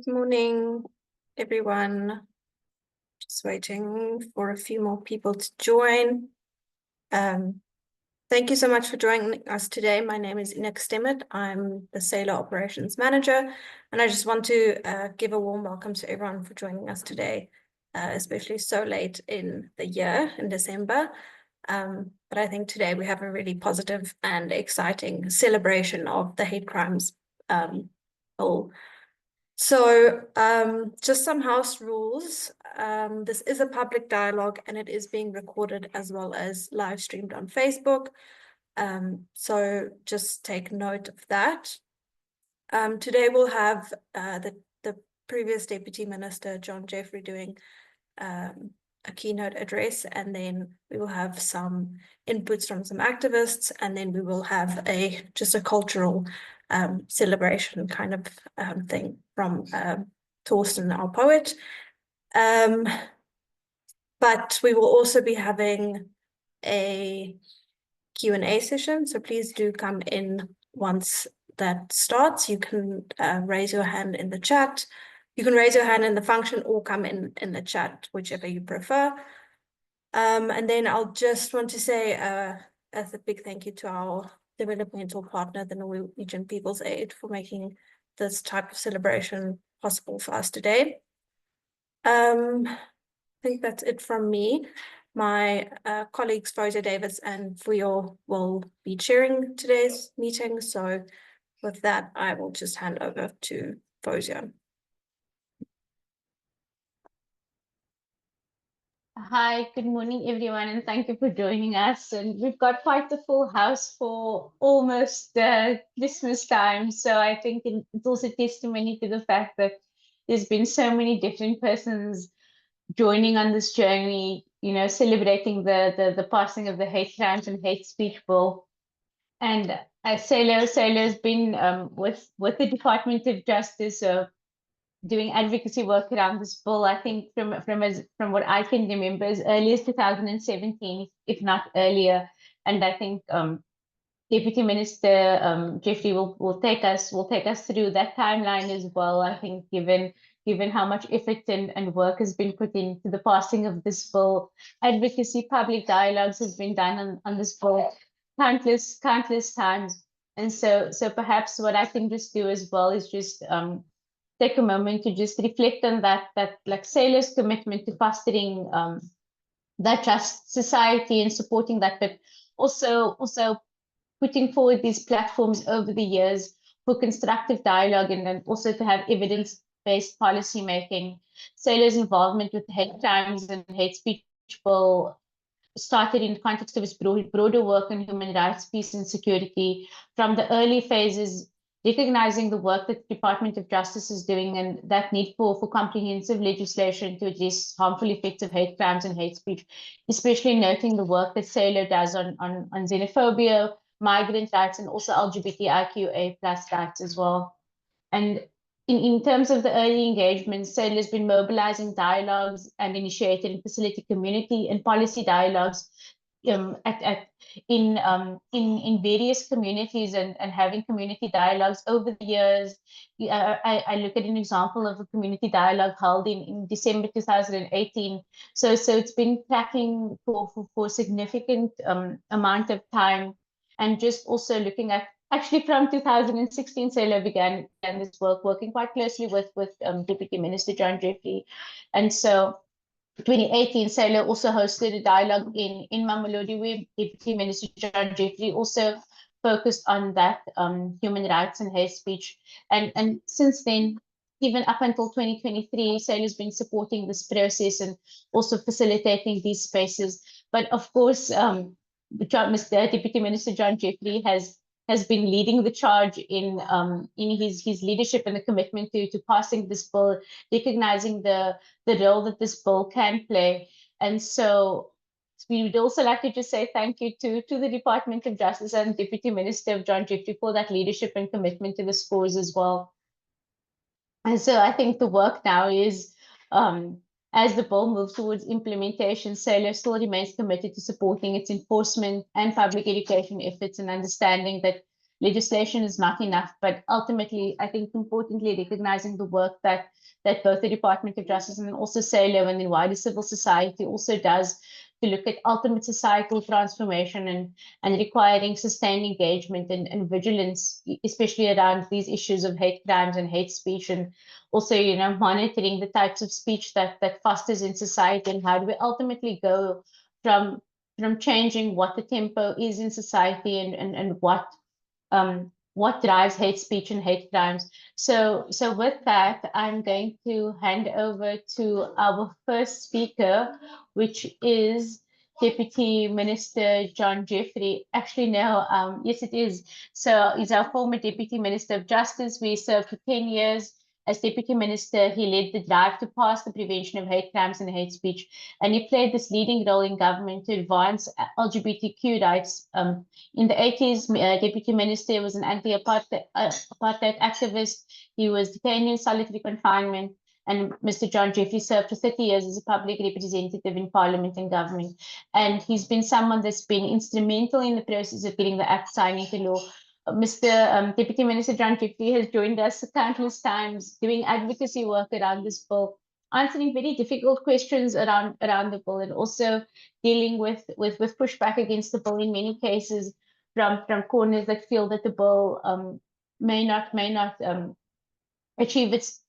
Good morning, everyone. Just waiting for a few more people to join. Thank you so much for joining us today. My name is Inek Stemmet. I'm the Sailor Operations Manager, and I just want to give a warm welcome to everyone for joining us today, especially so late in the year, in December. But I think today we have a really positive and exciting celebration of the hate crimes bill. So just some house rules. This is a public dialogue and it is being recorded as well as live streamed on Facebook. So just take note of that. Today we'll have the previous Deputy Minister, John Jeffrey, doing a keynote address, and then we will have some inputs from some activists, and then we will have just a cultural celebration kind of thing from Thorsten, our poet. But we will also be having a Q&A session, so please do come in once that starts. You can raise your hand in the chat. You can raise your hand in the function or come in the chat, whichever you prefer. And then I'll just want to say as a big thank you to our developmental partner, the Norwegian People's Aid, for making this type of celebration possible for us today. I think that's it from me. My colleagues Fozia Davids and Fuyo will be chairing today's meeting. So with that, I will just hand over to Fozia. Hi, good morning, everyone, and thank you for joining us. And we've got quite the full house for almost Christmas time. So I think it's also testimony to the fact that there's been so many different persons joining on this journey, you know, celebrating the passing of the hate crimes and hate speech bill. And Sailor's been with the Department of Justice doing advocacy work around this bill, I think from what I can remember, as early as 2017, if not earlier. And I think Deputy Minister Jeffrey will take us through that timeline as well. I think given how much effort and work has been put into the passing of this bill, advocacy, public dialogues has been done on this bill countless times. And so perhaps what I can just do as well is just take a moment to just reflect on that like Sailor's commitment to fostering that just society and supporting that, but also putting forward these platforms over the years for constructive dialogue, and then also to have evidence-based policy making. Sailor's involvement with hate crimes and hate speech bill started in the context of his broader work on human rights, peace and security from the early phases, recognizing the work that the Department of Justice is doing and that need for comprehensive legislation to address harmful effects of hate crimes and hate speech, especially noting the work that Sailor does on xenophobia, migrant rights, and also LGBTIQA+ rights as well. And in terms of the early engagement, Sailor has been mobilizing dialogues and initiated and facilitated community and policy dialogues in various communities and having community dialogues over the years. I look at an example of a community dialogue held in December 2018. So it's been tracking for a significant amount of time, and just also looking at actually from 2016, Sailor began this work, working quite closely with Deputy Minister John Jeffrey. And so 2018, Sailor also hosted a dialogue in Mamelodi where Deputy Minister John Jeffrey also focused on that human rights and hate speech. And since then, even up until 2023, Sailor's been supporting this process and also facilitating these spaces. But of course, Mr. Deputy Minister John Jeffrey has been leading the charge in his leadership and the commitment to passing this bill, recognizing the role that this bill can play. And so we would also like to just say thank you to the Department of Justice and Deputy Minister John Jeffrey for that leadership and commitment to this cause as well. And so I think the work now is, as the bill moves towards implementation, Sailor still remains committed to supporting its enforcement and public education efforts, and understanding that legislation is not enough, but ultimately, I think importantly, recognizing the work that both the Department of Justice and also SALO and the wider civil society also does to look at ultimate societal transformation and requiring sustained engagement and vigilance, especially around these issues of hate crimes and hate speech, and also, monitoring the types of speech that fosters in society, and how do we ultimately go from changing what the tempo is in society and what drives hate speech and hate crimes. So with that, I'm going to hand over to our first speaker, which is Deputy Minister John Jeffrey. Actually, no, yes, it is. So he's our former Deputy Minister of Justice. We served for 10 years. As Deputy Minister, he led the drive to pass the Prevention of Hate Crimes and Hate Speech, and he played this leading role in government to advance LGBTQ rights. In the 80s, Deputy Minister was an anti-apartheid activist. He was detained in solitary confinement, and Mr. John Jeffrey served for 30 years as a public representative in Parliament and government. And he's been someone that's been instrumental in the process of getting the Act signed into law. Mr. Deputy Minister John Jeffrey has joined us countless times doing advocacy work around this bill, answering very difficult questions around the bill, and also dealing with pushback against the bill in many cases from corners that feel that the bill may not achieve its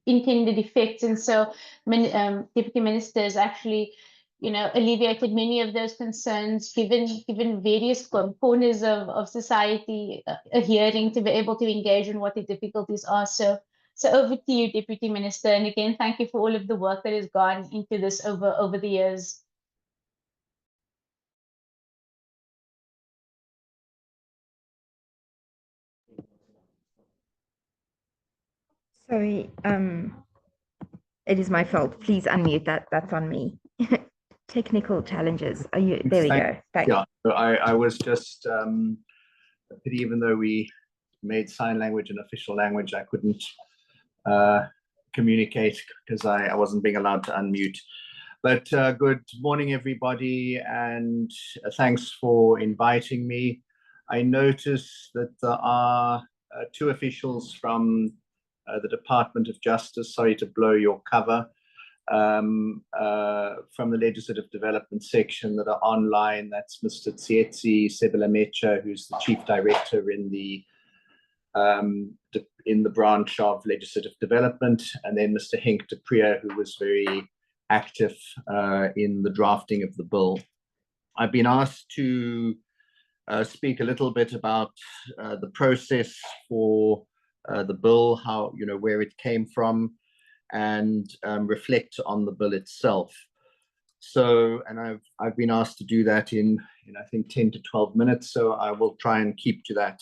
intended effects. And so Deputy Minister has actually alleviated many of those concerns, given various corners of society a hearing to be able to engage in what the difficulties are. So over to you, Deputy Minister. And again, thank you for all of the work that has gone into this over the years. Sorry, it is my fault. Please unmute that. That's on me. Technical challenges. Are you there? We go. Thanks. Yeah, so I was just even though we made sign language an official language, I couldn't communicate because I wasn't being allowed to unmute. But good morning, everybody, and thanks for inviting me. I noticed that there are two officials from the Department of Justice, sorry to blow your cover, from the Legislative Development section that are online. That's Mr. Tsietsi Sebelamecha, who's the Chief Director in the branch of Legislative Development, and then Mr. Henk de Prier, who was very active in the drafting of the bill. I've been asked to speak a little bit about the process for the bill, how, where it came from, and reflect on the bill itself. So, and I've been asked to do that in I think 10 to 12 minutes, so I will try and keep to that.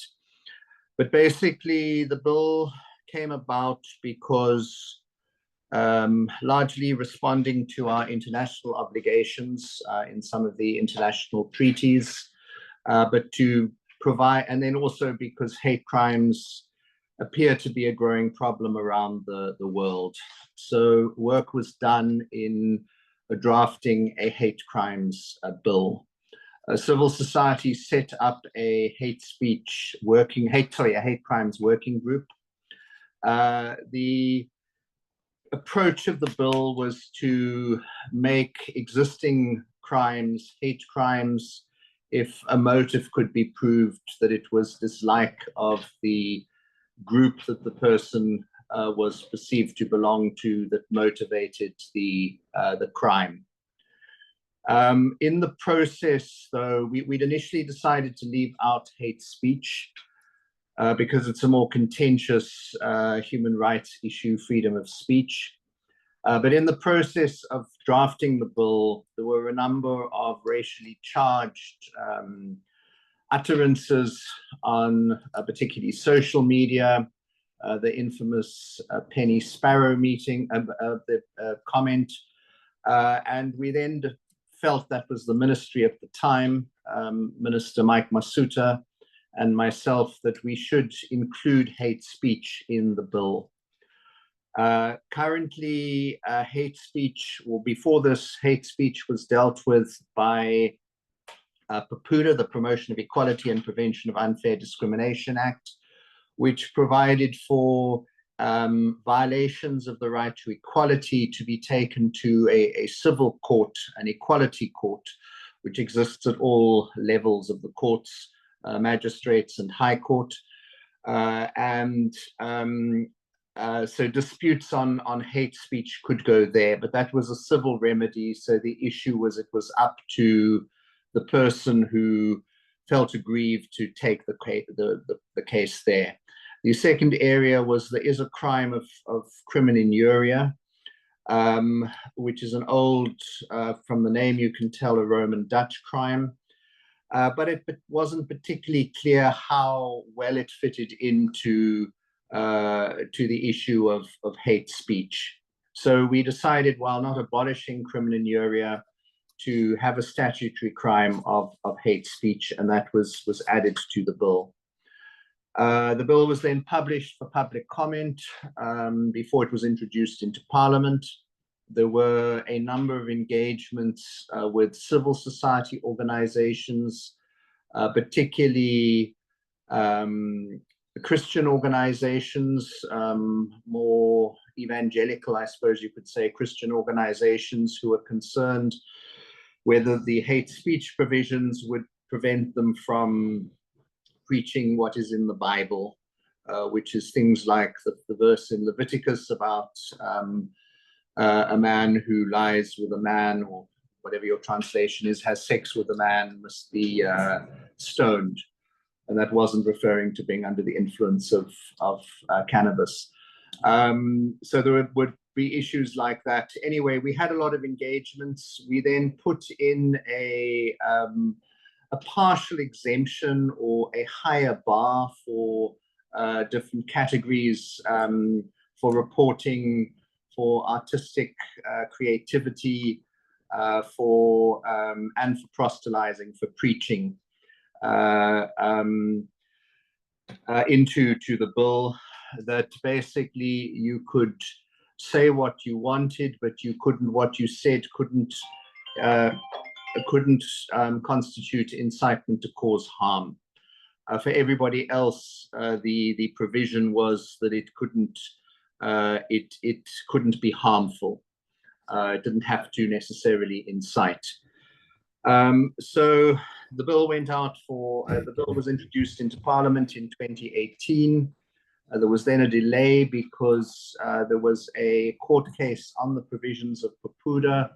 But basically, the bill came about because largely responding to our international obligations in some of the international treaties, but to provide, and then also because hate crimes appear to be a growing problem around the world. So work was done in drafting a hate crimes bill. Civil society set up a hate crimes working group. The approach of the bill was to make existing crimes hate crimes if a motive could be proved that it was dislike of the group that the person was perceived to belong to that motivated the crime. In the process, though, we'd initially decided to leave out hate speech because it's a more contentious human rights issue, freedom of speech. But in the process of drafting the bill, there were a number of racially charged utterances on particularly social media, the infamous Penny Sparrow comment, and we then felt that was the ministry at the time, Minister Mike Masuta and myself, that we should include hate speech in the bill. Currently, hate speech, or before this, hate speech was dealt with by PAPUDA, the Promotion of Equality and Prevention of Unfair Discrimination Act, which provided for violations of the right to equality to be taken to a civil court, an equality court, which exists at all levels of the courts, magistrates and high court. So disputes on hate speech could go there, but that was a civil remedy. So the issue was, it was up to the person who felt aggrieved to take the case there. The second area was there is a crime of crimen injuria, which is an old, from the name you can tell, a Roman Dutch crime. But it wasn't particularly clear how well it fitted into to the issue of hate speech. So we decided, while not abolishing crimen injuria, to have a statutory crime of hate speech, and that was added to the bill. The bill was then published for public comment before it was introduced into Parliament. There were a number of engagements with civil society organizations, particularly Christian organizations, more evangelical, I suppose you could say, Christian organizations who were concerned whether the hate speech provisions would prevent them from preaching what is in the Bible, which is things like the verse in Leviticus about a man who lies with a man, or whatever your translation is, has sex with a man, must be stoned. And that wasn't referring to being under the influence of cannabis. So there would be issues like that. Anyway, we had a lot of engagements. We then put in a partial exemption or a higher bar for different categories for reporting, for artistic creativity, and for proselytizing, for preaching into the bill, that basically you could say what you wanted, but you couldn't, what you said couldn't constitute incitement to cause harm. For everybody else, the provision was that it couldn't be harmful. It didn't have to necessarily incite. So the bill went out for, the bill was introduced into Parliament in 2018. There was then a delay because there was a court case on the provisions of PAPUDA,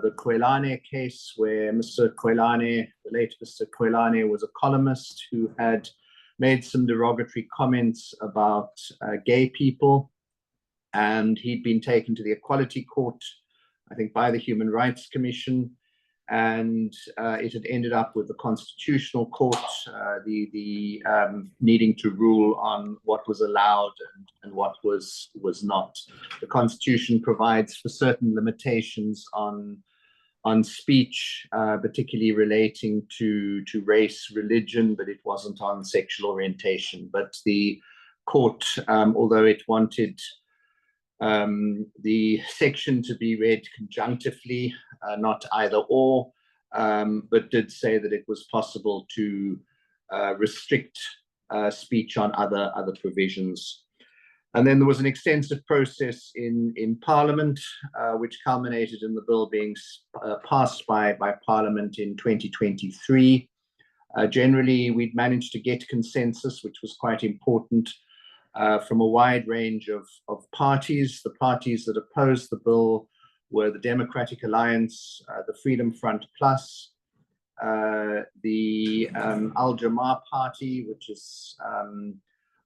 the Kwelane case, where Mr. Kwelane, the late Mr. Kwelane, was a columnist who had made some derogatory comments about gay people, and he'd been taken to the Equality Court, I think by the Human Rights Commission, and it had ended up with the Constitutional Court, needing to rule on what was allowed and what was not. The Constitution provides for certain limitations on speech, particularly relating to race, religion, but it wasn't on sexual orientation. But the court, although it wanted the section to be read conjunctively, not either or, but did say that it was possible to restrict speech on other provisions. And then there was an extensive process in Parliament, which culminated in the bill being passed by Parliament in 2023. Generally, we'd managed to get consensus, which was quite important, from a wide range of parties. The parties that opposed the bill were the Democratic Alliance, the Freedom Front Plus, the Al-Jamaa Party, which is,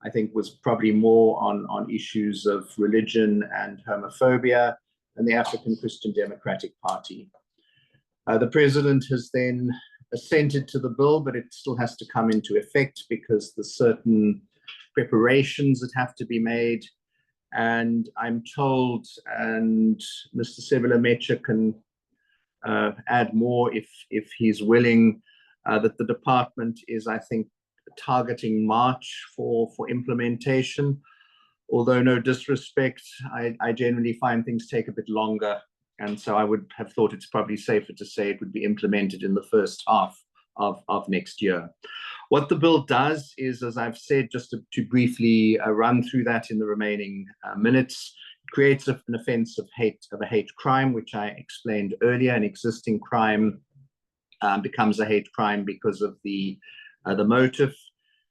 I think, was probably more on issues of religion and homophobia, and the African Christian Democratic Party. The president has then assented to the bill, but it still has to come into effect because there's certain preparations that have to be made. And I'm told, and Mr. Sebela Mecha can add more if he's willing, that the department is, I think, targeting March for implementation. Although, no disrespect, I generally find things take a bit longer. And so I would have thought it's probably safer to say it would be implemented in the first half of next year. What the bill does is, as I've said, just to briefly run through that in the remaining minutes, creates an offence of a hate crime, which I explained earlier. An existing crime becomes a hate crime because of the motive.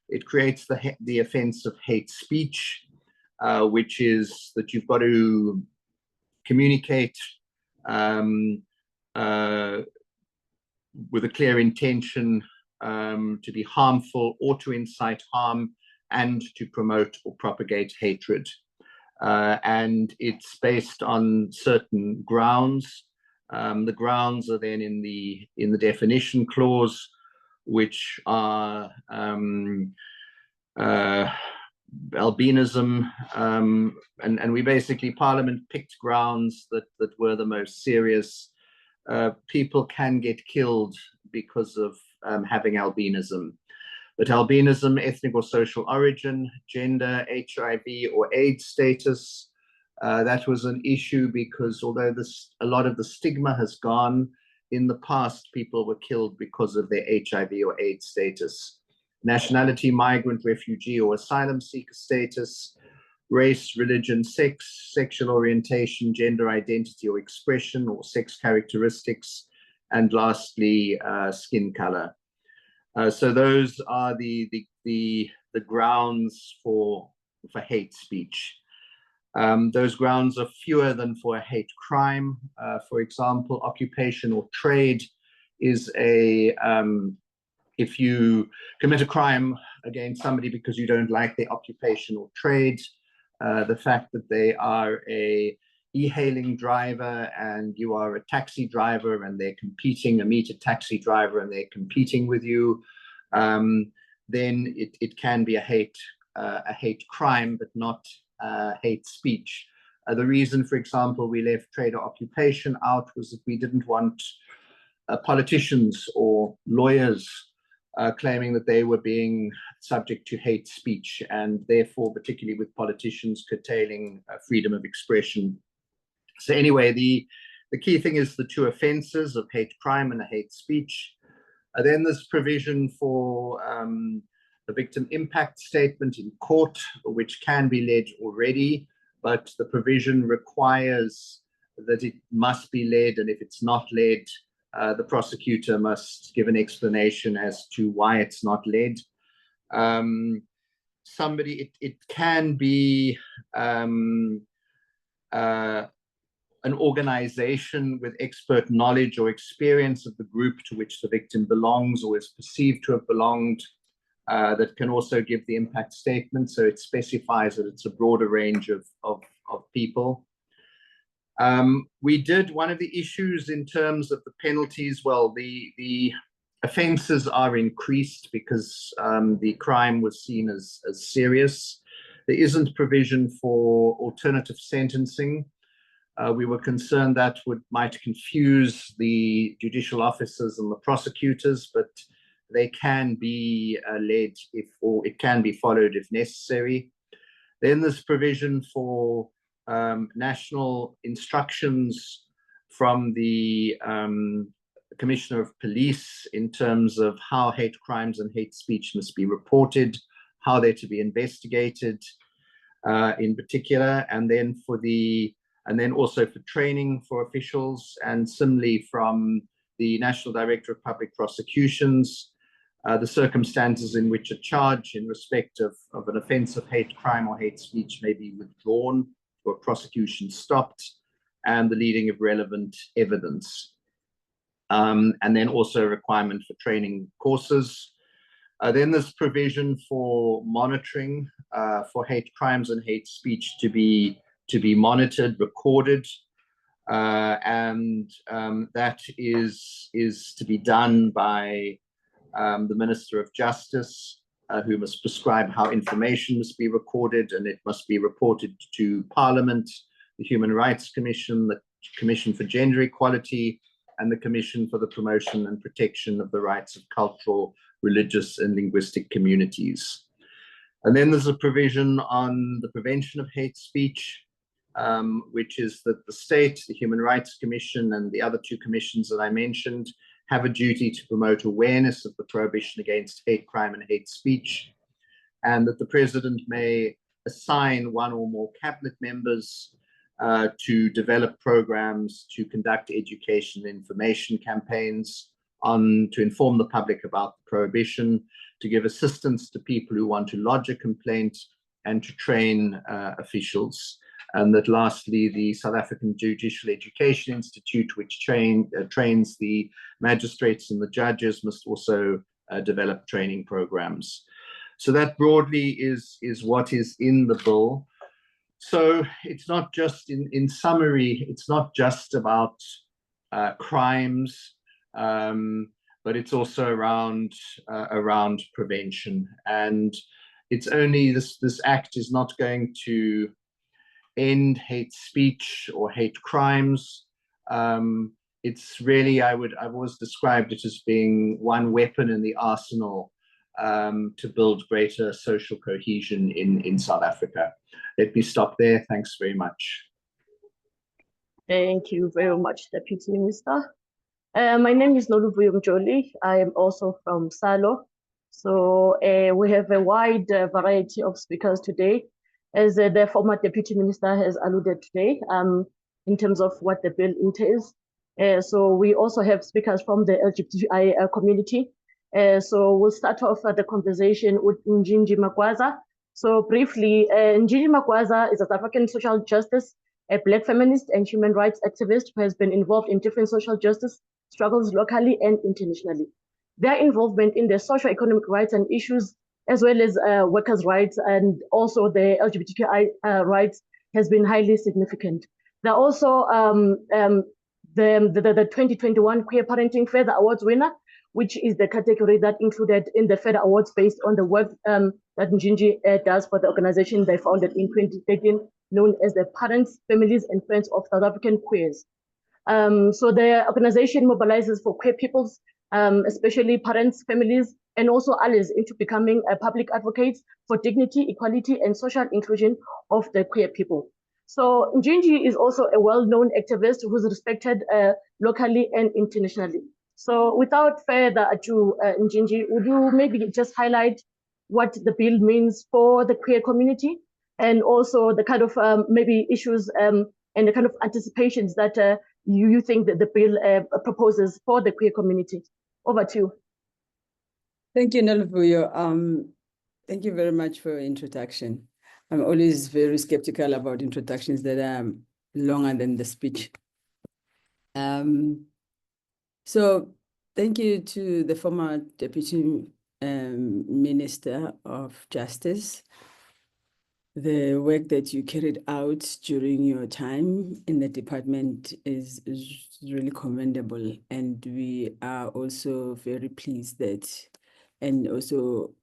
It creates the offence of hate speech, which is that you've got to communicate with a clear intention to be harmful or to incite harm and to promote or propagate hatred. And it's based on certain grounds. The grounds are then in the definition clause, which are albinism, and we basically, Parliament picked grounds that were the most serious. People can get killed because of having albinism. But albinism, ethnic or social origin, gender, HIV or AIDS status, that was an issue because although a lot of the stigma has gone, in the past people were killed because of their HIV or AIDS status. Nationality, migrant, refugee or asylum seeker status, race, religion, sex, sexual orientation, gender identity or expression or sex characteristics, and lastly, skin color. So those are the grounds for hate speech. Those grounds are fewer than for a hate crime. For example, occupation or trade is if you commit a crime against somebody because you don't like their occupation or trade, the fact that they are a e-hailing driver and you are a taxi driver and they're competing, a metered taxi driver, and they're competing with you, then it can be a hate crime, but not hate speech. The reason, for example, we left trade or occupation out was that we didn't want politicians or lawyers claiming that they were being subject to hate speech, and therefore, particularly with politicians, curtailing freedom of expression. So anyway, the key thing is the two offences of hate crime and hate speech. Then there's provision for the victim impact statement in court, which can be led already, but the provision requires that it must be led, and if it's not led, the prosecutor must give an explanation as to why it's not led. It can be an organization with expert knowledge or experience of the group to which the victim belongs or is perceived to have belonged, that can also give the impact statement. So it specifies that it's a broader range of people. One of the issues in terms of the penalties, well, the offences are increased because the crime was seen as serious. There isn't provision for alternative sentencing. We were concerned that might confuse the judicial officers and the prosecutors, but they can be led or it can be followed if necessary. Then there's provision for national instructions from the Commissioner of Police in terms of how hate crimes and hate speech must be reported, how they're to be investigated in particular, and then also for training for officials, and similarly from the National Director of Public Prosecutions, the circumstances in which a charge in respect of an offence of hate crime or hate speech may be withdrawn or prosecution stopped, and the leading of relevant evidence. And then also a requirement for training courses. Then there's provision for monitoring for hate crimes and hate speech to be monitored, recorded, and that is to be done by the Minister of Justice, who must prescribe how information must be recorded, and it must be reported to Parliament, the Human Rights Commission, the Commission for Gender Equality, and the Commission for the Promotion and Protection of the Rights of Cultural, Religious, and Linguistic Communities. And then there's a provision on the prevention of hate speech, which is that the state, the Human Rights Commission, and the other two commissions that I mentioned have a duty to promote awareness of the prohibition against hate crime and hate speech, and that the president may assign one or more cabinet members to develop programs to conduct education and information campaigns to inform the public about the prohibition, to give assistance to people who want to lodge a complaint, and to train officials. And that lastly, the South African Judicial Education Institute, which trains the magistrates and the judges, must also develop training programs. So that broadly is what is in the bill. So it's not just, in summary, it's not just about crimes, but it's also around prevention. And it's only this act is not going to end hate speech or hate crimes. It's really, I've always described it as being one weapon in the arsenal to build greater social cohesion in South Africa. Let me stop there. Thanks very much. Thank you very much, Deputy Minister. My name is Noluvuyo Mjoli. I am also from Salo. So we have a wide variety of speakers today, as the former Deputy Minister has alluded today, in terms of what the bill entails. So we also have speakers from the LGBTI community. So we'll start off the conversation with Njinji Magwaza. So briefly, Njinji Magwaza is a South African social justice, a Black feminist and human rights activist who has been involved in different social justice struggles locally and internationally. Their involvement in the socio-economic rights and issues, as well as workers' rights and also the LGBTQI rights, has been highly significant. They're also the 2021 Queer Parenting Feather Awards winner, which is the category that included in the Feather Awards based on the work that Njinji does for the organization they founded in 2013, known as the Parents, Families and Friends of South African Queers. So the organization mobilizes for queer peoples, especially parents, families, and also allies into becoming public advocates for dignity, equality, and social inclusion of the queer people. So Njinji is also a well-known activist who's respected locally and internationally. So without further ado, Njinji, would you maybe just highlight what the bill means for the queer community, and also the kind of maybe issues and the kind of anticipations that you think that the bill proposes for the queer community? Over to you. Thank you, Noluvuyo. Thank you very much for your introduction. I'm always very skeptical about introductions that are longer than the speech. So thank you to the former Deputy Minister of Justice. The work that you carried out during your time in the department is really commendable. And we are also very pleased that, and also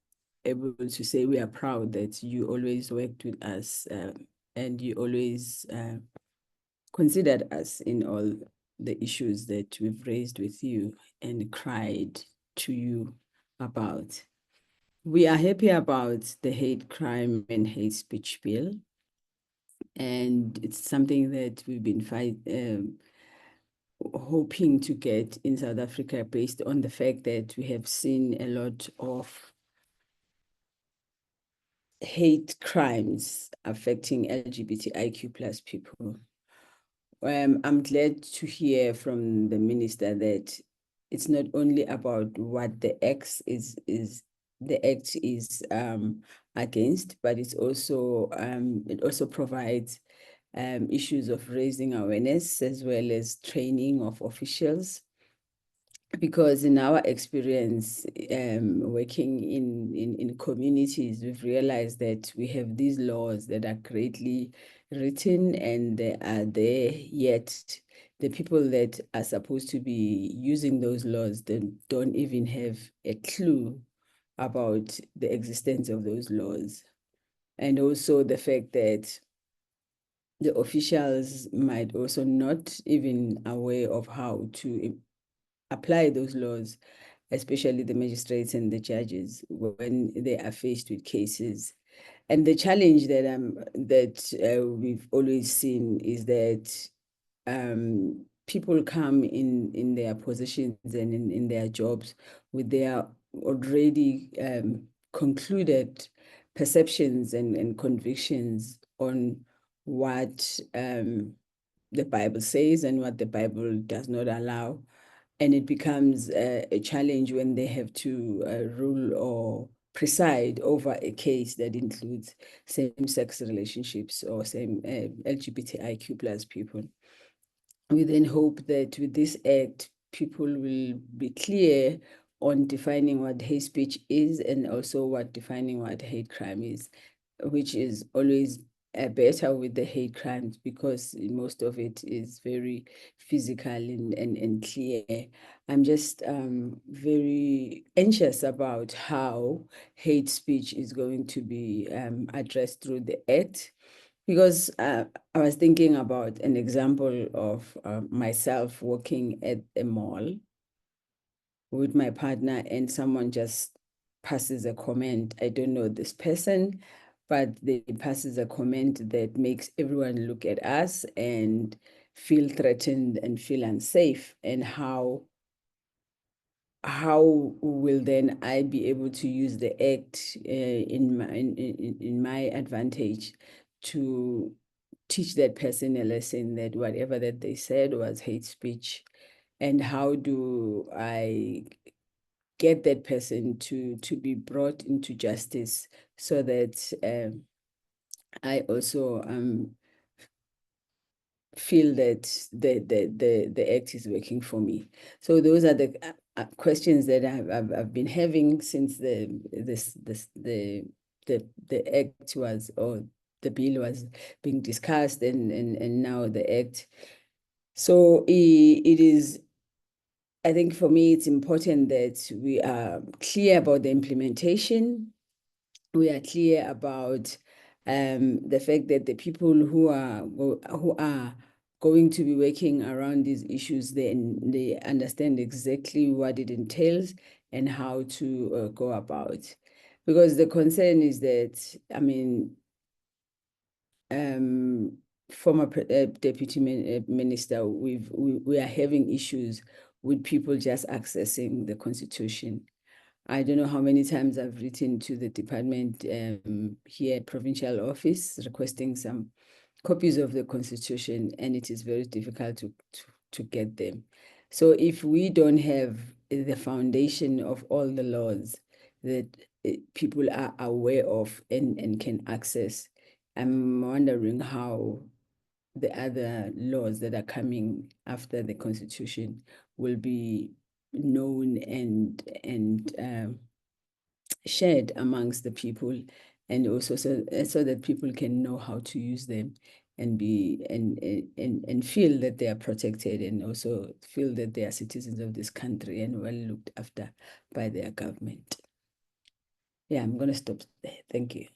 able to say we are proud that you always worked with us and you always considered us in all the issues that we've raised with you and cried to you about. We are happy about the hate crime and hate speech bill. And it's something that we've been hoping to get in South Africa based on the fact that we have seen a lot of hate crimes affecting LGBTIQ plus people. I'm glad to hear from the minister that it's not only about what the act is against, but it's also it also provides issues of raising awareness as well as training of officials. Because in our experience working in communities, we've realized that we have these laws that are greatly written and they are there, yet the people that are supposed to be using those laws, they don't even have a clue about the existence of those laws. And also the fact that the officials might also not even aware of how to apply those laws, especially the magistrates and the judges when they are faced with cases. And the challenge that we've always seen is that people come in their positions and in their jobs with their already concluded perceptions and convictions on what the Bible says and what the Bible does not allow. And it becomes a challenge when they have to rule or preside over a case that includes same-sex relationships or same LGBTIQ plus people. We then hope that with this act, people will be clear on defining what hate speech is and also defining what hate crime is, which is always better with the hate crimes because most of it is very physical and clear. I'm just very anxious about how hate speech is going to be addressed through the act. Because I was thinking about an example of myself working at a mall with my partner and someone just passes a comment. I don't know this person, but they passes a comment that makes everyone look at us and feel threatened and feel unsafe. And how will then I be able to use the act in my advantage to teach that person a lesson that whatever that they said was hate speech? And how do I get that person to be brought into justice so that I also feel that the act is working for me? So those are the questions that I've been having since the act was, or the bill was being discussed, and now the act. So it is, I think for me, it's important that we are clear about the implementation. We are clear about the fact that the people who are going to be working around these issues, they understand exactly what it entails and how to go about. Because the concern is that, I mean, former deputy minister, we are having issues with people just accessing the Constitution. I don't know how many times I've written to the department here at provincial office requesting some copies of the Constitution, and it is very difficult to get them. So if we don't have the foundation of all the laws that people are aware of and can access, I'm wondering how the other laws that are coming after the Constitution will be known and shared amongst the people, and also so that people can know how to use them and be and feel that they are protected, and also feel that they are citizens of this country and well looked after by their government. Yeah, I'm going to stop there. Thank you.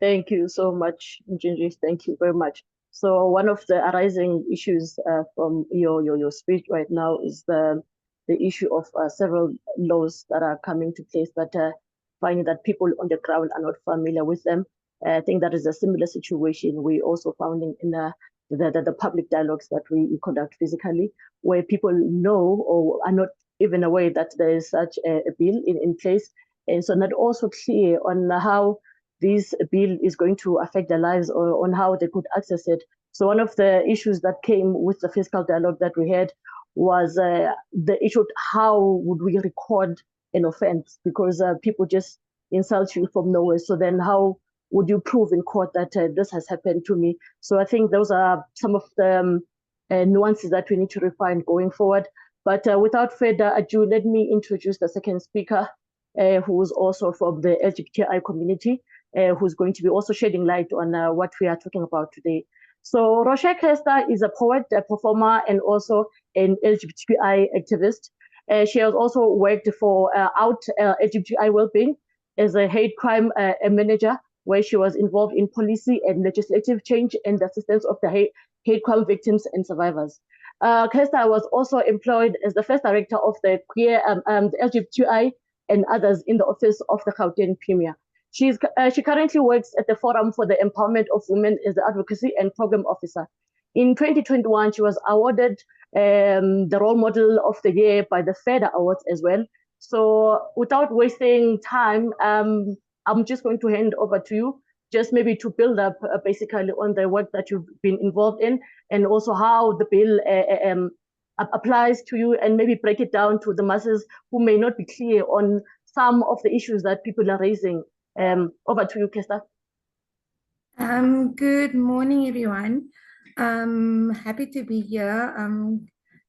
Thank you so much, Gingy. Thank you very much. So one of the arising issues from your speech right now is the issue of several laws that are coming to place, but finding that people on the ground are not familiar with them. I think that is a similar situation we also found in the public dialogues that we conduct physically, where people know or are not even aware that there is such a bill in place, and so not also clear on how this bill is going to affect their lives or on how they could access it. So one of the issues that came with the fiscal dialogue that we had was the issue of how would we record an offense, because people just insult you from nowhere. So then how would you prove in court that this has happened to me? So I think those are some of the nuances that we need to refine going forward. But without further ado, let me introduce the second speaker, who is also from the LGBTI community, who's going to be also shedding light on what we are talking about today. So Rochelle Hester is a poet, a performer, and also an LGBTI activist. She has also worked for Out LGBTI Wellbeing as a hate crime manager, where she was involved in policy and legislative change and the assistance of the hate crime victims and survivors. Hester was also employed as the first director of the queer the LGBTI and others in the office of the Gauteng Premier. She currently works at the Forum for the Empowerment of Women as the Advocacy and Program Officer. In 2021, she was awarded the Role Model of the Year by the FEDA Awards as well. So without wasting time, I'm just going to hand over to you, just maybe to build up basically on the work that you've been involved in, and also how the bill applies to you, and maybe break it down to the masses who may not be clear on some of the issues that people are raising. Over to you, Kester. Good morning, everyone. Happy to be here.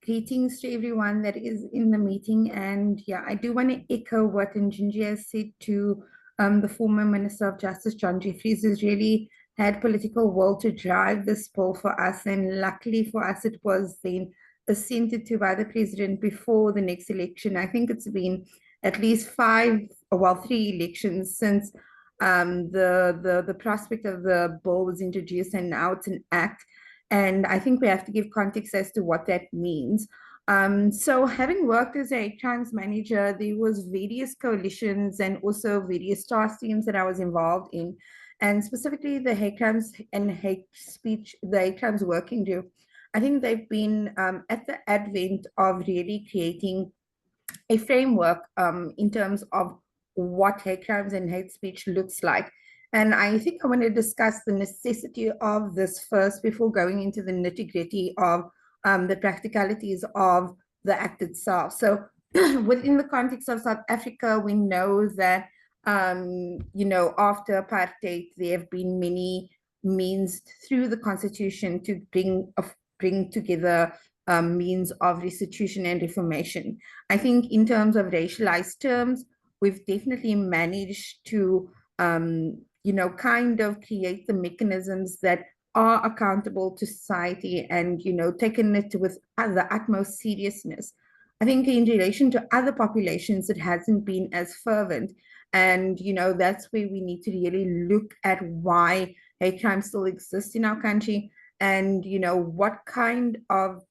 Greetings to everyone that is in the meeting. And yeah, I do want to echo what Njinji has said to the former Minister of Justice, John Jeffries, who's really had political will to drive this bill for us. And luckily for us, it was then assented to by the president before the next election. I think it's been at least 3 elections since the prospect of the bill was introduced, and now it's an act. And I think we have to give context as to what that means. So having worked as a hate crimes manager, there was various coalitions and also various task teams that I was involved in. And specifically the hate crimes and hate speech, the hate crimes working group, I think they've been at the advent of really creating a framework in terms of what hate crimes and hate speech looks like. And I think I want to discuss the necessity of this first before going into the nitty-gritty of the practicalities of the act itself. So within the context of South Africa, we know that, you know, after apartheid, there have been many means through the constitution to bring together means of restitution and reformation. I think in terms of racialized terms, we've definitely managed to, you know, kind of create the mechanisms that are accountable to society and, you know, taken it with the utmost seriousness. I think in relation to other populations, it hasn't been as fervent. And, you know, that's where we need to really look at why hate crime still exists in our country and, you know, what kind of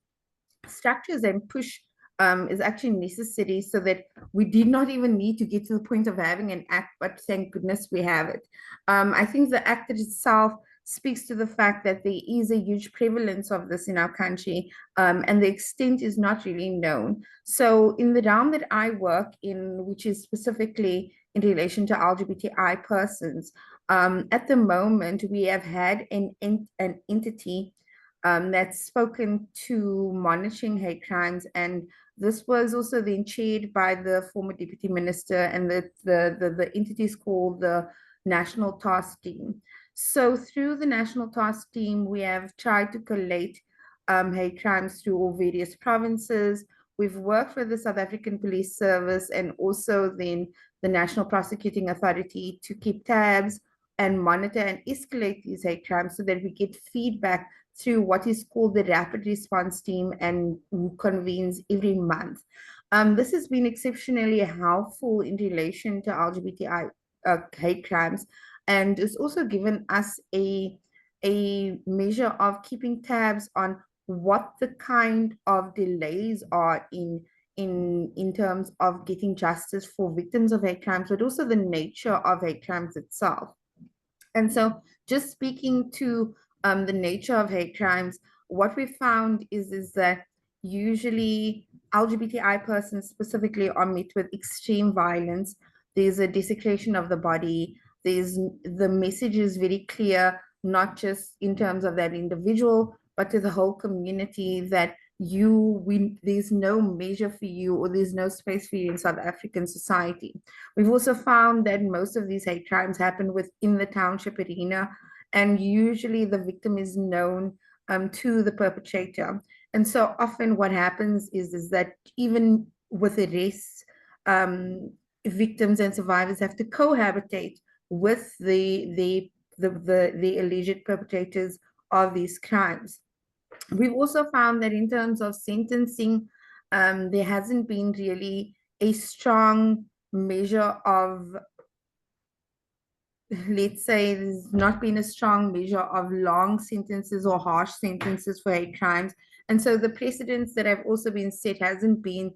structures and push is actually necessary so that we did not even need to get to the point of having an act, but thank goodness we have it. I think the act itself speaks to the fact that there is a huge prevalence of this in our country, and the extent is not really known. So in the realm that I work in, which is specifically in relation to LGBTI persons, at the moment, we have had an entity that's spoken to monitoring hate crimes, and this was also then chaired by the former deputy minister, and the entity is called the National Task Team. So through the National Task Team, we have tried to collate hate crimes through all various provinces. We've worked with the South African Police Service and also then the National Prosecuting Authority to keep tabs and monitor and escalate these hate crimes so that we get feedback through what is called the Rapid Response Team, and who convenes every month. This has been exceptionally helpful in relation to LGBTI hate crimes, and it's also given us a measure of keeping tabs on what the kind of delays are in terms of getting justice for victims of hate crimes, but also the nature of hate crimes itself. And so just speaking to the nature of hate crimes, what we found is that usually LGBTI persons specifically are met with extreme violence. There's a desecration of the body. The message is very clear, not just in terms of that individual, but to the whole community that there's no measure for you, or there's no space for you in South African society. We've also found that most of these hate crimes happen within the township arena, and usually the victim is known to the perpetrator. And so often what happens is that even with arrests, victims and survivors have to cohabitate with the alleged perpetrators of these crimes. We've also found that in terms of sentencing, there hasn't been really a strong measure of, let's say, there's not been a strong measure of long sentences or harsh sentences for hate crimes. And so the precedents that have also been set hasn't been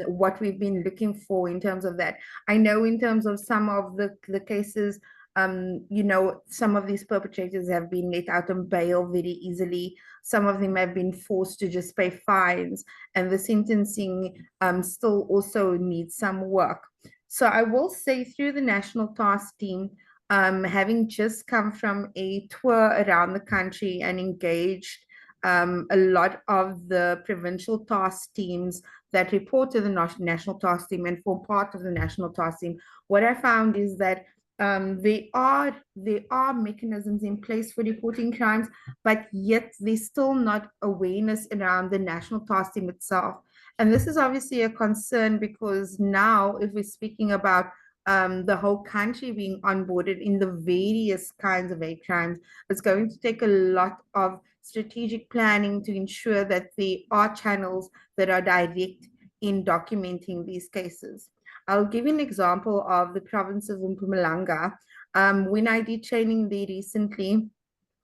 what we've been looking for in terms of that. I know in terms of some of the cases, some of these perpetrators have been let out on bail very easily. Some of them have been forced to just pay fines, and the sentencing still also needs some work. So I will say, through the National Task Team, having just come from a tour around the country and engaged a lot of the provincial task teams that report to the National Task Team and form part of the National Task Team, what I found is that there are mechanisms in place for reporting crimes, but yet there's still not awareness around the National Task Team itself. And this is obviously a concern, because now, if we're speaking about the whole country being onboarded in the various kinds of hate crimes, it's going to take a lot of strategic planning to ensure that there are channels that are direct in documenting these cases. I'll give you an example of the province of Mpumalanga. When I did training there recently,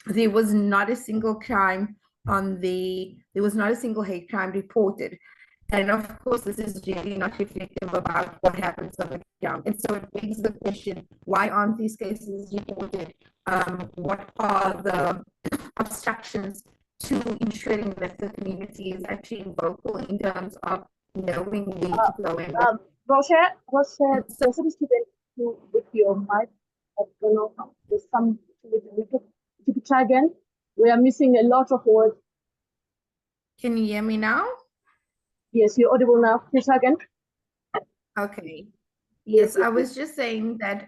there was not a single crime there was not a single hate crime reported. And of course, this is really not reflective about what happens on the ground. And so it begs the question, why aren't these cases reported? What are the obstructions to ensuring that the community is actually vocal in terms of knowing where to go and what? Rochelle, there's a student with your mic. I don't know, there's some, if you could try again. We are missing a lot of words. Can you hear me now? Yes, you're audible now. Please try again. Okay. Yes, I was just saying that,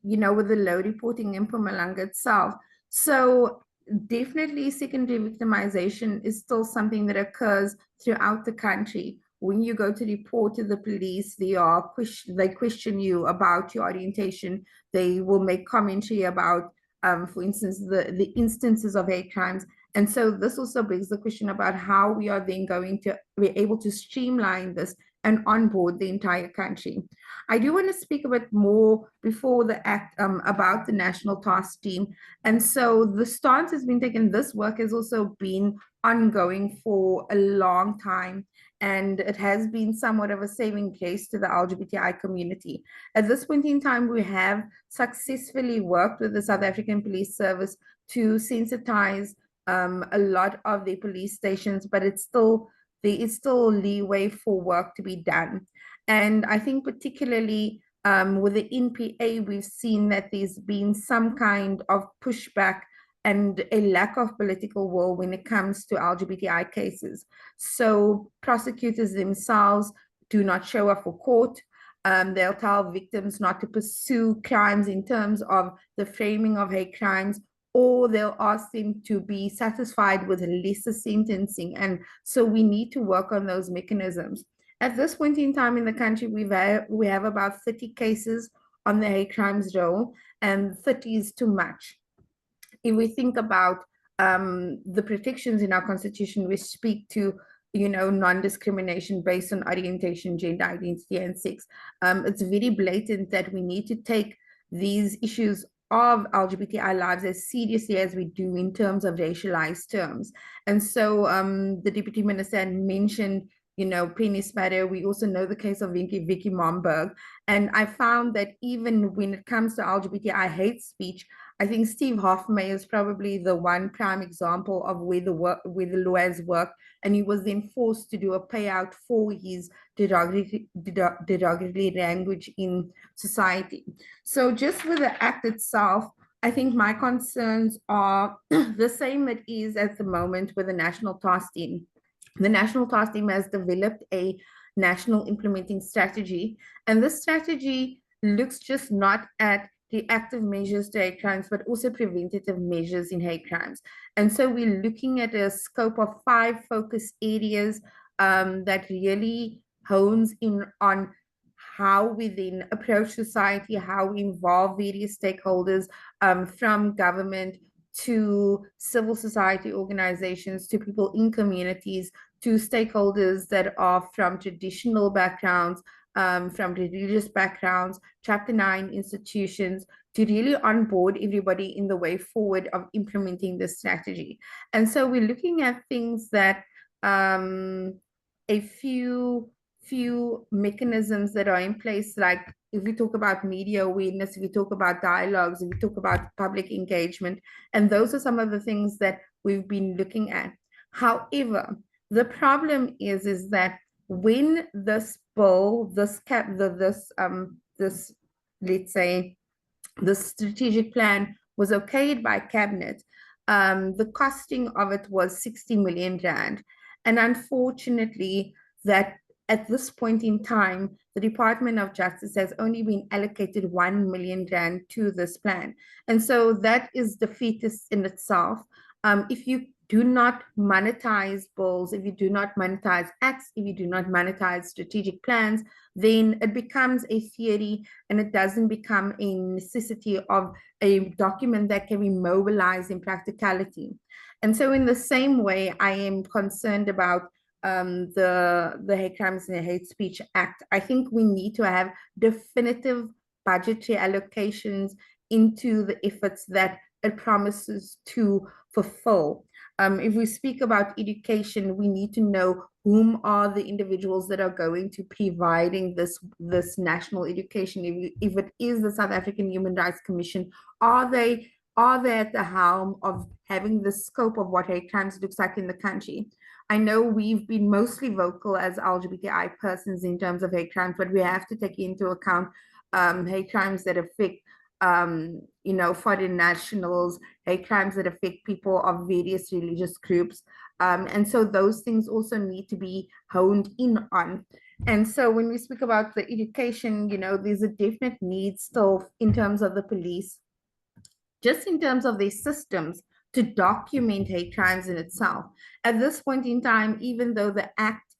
with the low reporting in Mpumalanga itself, so definitely secondary victimization is still something that occurs throughout the country. When you go to report to the police, they question you about your orientation. They will make commentary about, for instance, the instances of hate crimes. And so this also begs the question about how we are then going to be able to streamline this and onboard the entire country. I do want to speak a bit more before the act about the National Task Team. And so the stance has been taken. This work has also been ongoing for a long time, and it has been somewhat of a saving grace to the LGBTI community. At this point in time, we have successfully worked with the South African Police Service to sensitize a lot of the police stations, but there is still leeway for work to be done. And I think particularly with the NPA, we've seen that there's been some kind of pushback and a lack of political will when it comes to LGBTI cases. So prosecutors themselves do not show up for court. They'll tell victims not to pursue crimes in terms of the framing of hate crimes, or they'll ask them to be satisfied with lesser sentencing. And so we need to work on those mechanisms. At this point in time in the country, we have about 30 cases on the hate crimes roll, and 30 is too much. If we think about the protections in our constitution, which speak to non-discrimination based on orientation, gender identity, and sex, it's very blatant that we need to take these issues of LGBTI lives as seriously as we do in terms of racialized terms. And so the Deputy Minister had mentioned Penny Spadder. We also know the case of Vicky Momberg. And I found that even when it comes to LGBTI hate speech, I think Steve Hofmeyr is probably the one prime example of where the law has worked, and he was then forced to do a payout for his derogatory language in society. So just with the act itself, I think my concerns are the same it is at the moment with the National Task Team. The National Task Team has developed a national implementing strategy, and this strategy looks just not at the active measures to hate crimes, but also preventative measures in hate crimes. And so we're looking at a scope of 5 focus areas that really hones in on how we then approach society, how we involve various stakeholders, from government to civil society organizations, to people in communities, to stakeholders that are from traditional backgrounds, from religious backgrounds, Chapter 9 institutions, to really onboard everybody in the way forward of implementing this strategy. And so we're looking at things that a few few mechanisms that are in place, like if we talk about media awareness, if we talk about dialogues, if we talk about public engagement, and those are some of the things that we've been looking at. However, the problem is that when this bill, this let's say the strategic plan was okayed by cabinet, the costing of it was 60 million rand. And unfortunately, that at this point in time, the Department of Justice has only been allocated 1 million rand to this plan. And so that is defeatist in itself. If you do not monetize bills, if you do not monetize acts, if you do not monetize strategic plans, then it becomes a theory and it doesn't become a necessity of a document that can be mobilized in practicality. And so in the same way, I am concerned about the Hate Crimes and Hate Speech Act. I think we need to have definitive budgetary allocations into the efforts that it promises to fulfill. If we speak about education, we need to know whom are the individuals that are going to providing this national education. If it is the South African Human Rights Commission, are they at the helm of having the scope of what hate crimes looks like in the country? I know we've been mostly vocal as LGBTI persons in terms of hate crimes, but we have to take into account hate crimes that affect foreign nationals, hate crimes that affect people of various religious groups. And so those things also need to be honed in on. And so when we speak about the education, there's a definite need still in terms of the police, just in terms of their systems, to document hate crimes in itself. At this point in time, even though the act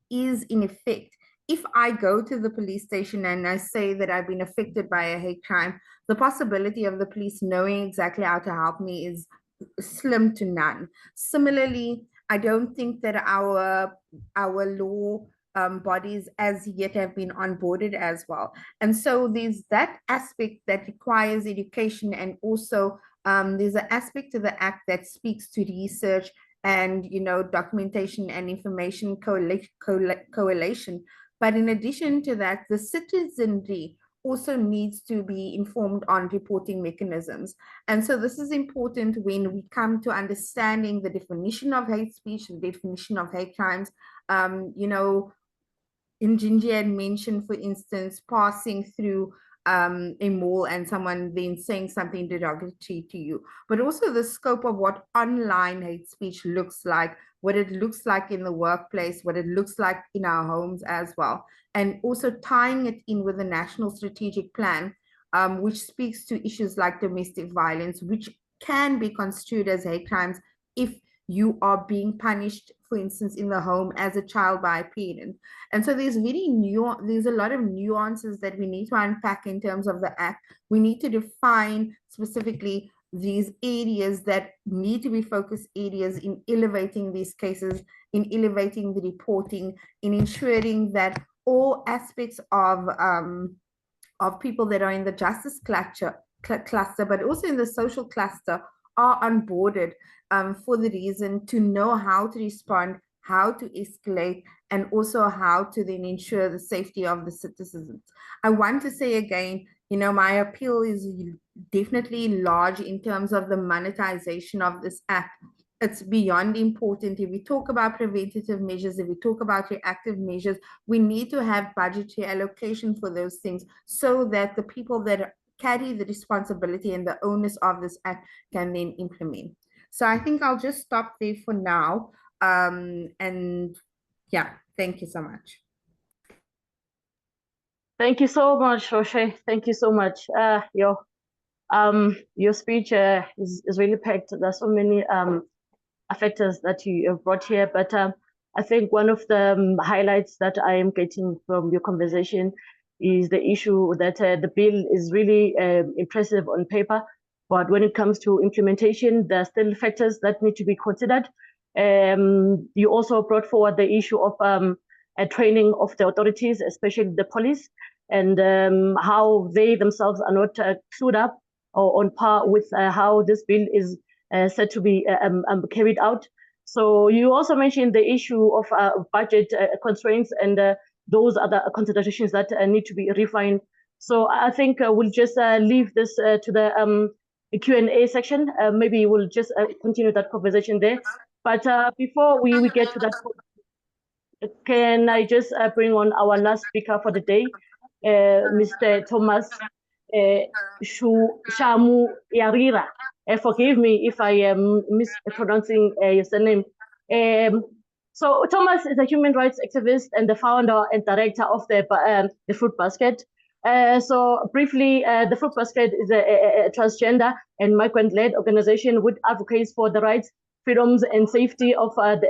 is in effect, if I go to the police station and I say that I've been affected by a hate crime, the possibility of the police knowing exactly how to help me is slim to none. Similarly, I don't think that our law bodies as yet have been onboarded as well. And so there's that aspect that requires education, and also there's an aspect of the act that speaks to research and documentation and information correlation. But in addition to that, the citizenry also needs to be informed on reporting mechanisms. And so this is important when we come to understanding the definition of hate speech, the definition of hate crimes. Njinji had mentioned, for instance, passing through a mall and someone then saying something derogatory to you, but also the scope of what online hate speech looks like, what it looks like in the workplace, what it looks like in our homes as well, and also tying it in with the national strategic plan, which speaks to issues like domestic violence, which can be construed as hate crimes if you are being punished, for instance, in the home as a child by a parent. And so there's a lot of nuances that we need to unpack in terms of the act. We need to define specifically these areas that need to be focus areas in elevating these cases, in elevating the reporting, in ensuring that all aspects of people that are in the justice cluster, but also in the social cluster, are onboarded for the reason to know how to respond, how to escalate, and also how to then ensure the safety of the citizens. I want to say again, my appeal is definitely large in terms of the monetization of this act. It's beyond important. If we talk about preventative measures, if we talk about reactive measures, we need to have budgetary allocation for those things so that the people that carry the responsibility and the onus of this act can then implement. So I think I'll just stop there for now. And yeah, thank you so much. Thank you so much, Roshe. Thank you so much. Your speech is really packed. There's so many factors that you have brought here, but I think one of the highlights that I am getting from your conversation is the issue that the bill is really impressive on paper, but when it comes to implementation, there are still factors that need to be considered. You also brought forward the issue of a training of the authorities, especially the police, and how they themselves are not clued up or on par with how this bill is set to be carried out. So you also mentioned the issue of budget constraints and those other considerations that need to be refined. So I think we'll just leave this to the Q&A section. Maybe we'll just continue that conversation there. But before we get to that, can I just bring on our last speaker for the day, Mr. Thomas Shamu Yarira. Forgive me if I am mispronouncing your surname. So Thomas is a human rights activist and the founder and director of the Fruit Basket. So briefly, the Fruit Basket is a transgender and migrant-led organization which advocates for the rights, freedoms, and safety of the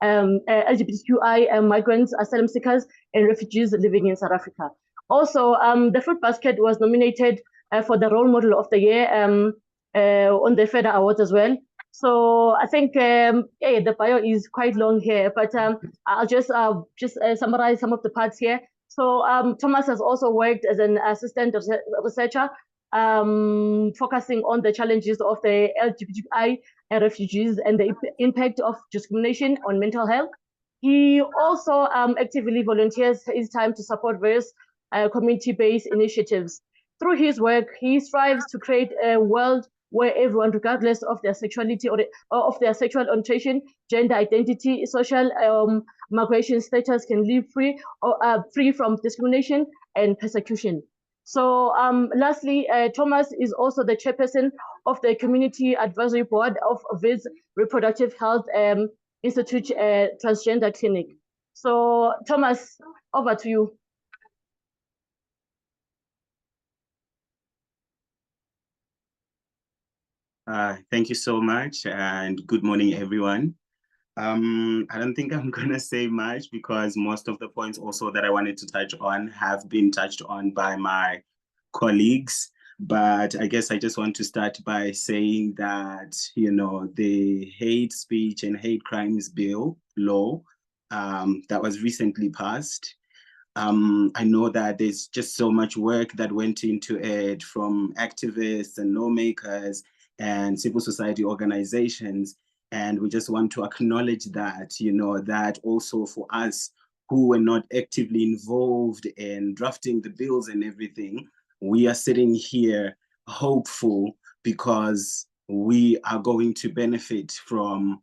LGBTQI migrants, asylum seekers, and refugees living in South Africa. Also, the Fruit Basket was nominated for the Role Model of the Year on the FEDA Awards as well. So I think the bio is quite long here, but I'll just summarize some of the parts here. So Thomas has also worked as an assistant researcher, focusing on the challenges of the LGBTI refugees and the impact of discrimination on mental health. He also actively volunteers his time to support various community-based initiatives. Through his work, he strives to create a world where everyone, regardless of their sexuality or of their sexual orientation, gender identity, social migration status, can live free from discrimination and persecution. So lastly, Thomas is also the chairperson of the Community Advisory Board of Viz Reproductive Health Institute Transgender Clinic. So Thomas, over to you. Thank you so much, and good morning, everyone. I don't think I'm gonna say much because most of the points also that I wanted to touch on have been touched on by my colleagues. But I guess I just want to start by saying that, you know, the hate speech and hate crimes law that was recently passed, I know that there's just so much work that went into it from activists and lawmakers and civil society organizations. And we just want to acknowledge that, you know, that also for us who were not actively involved in drafting the bills and everything, we are sitting here hopeful because we are going to benefit from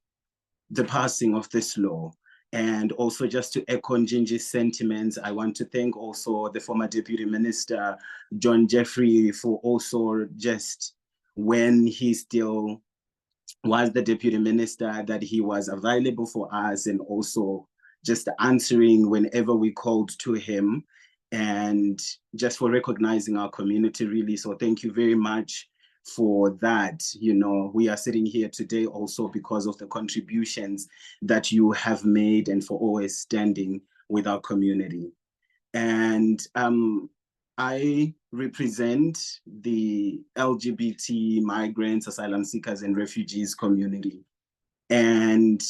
the passing of this law. And also just to echo Njinji's sentiments, I want to thank also the former Deputy Minister, John Jeffrey, for also just when he still was the Deputy Minister, that he was available for us and also just answering whenever we called to him, and just for recognizing our community, really. So thank you very much for that. You know, we are sitting here today also because of the contributions that you have made and for always standing with our community. And I represent the LGBT migrants, asylum seekers, and refugees community. And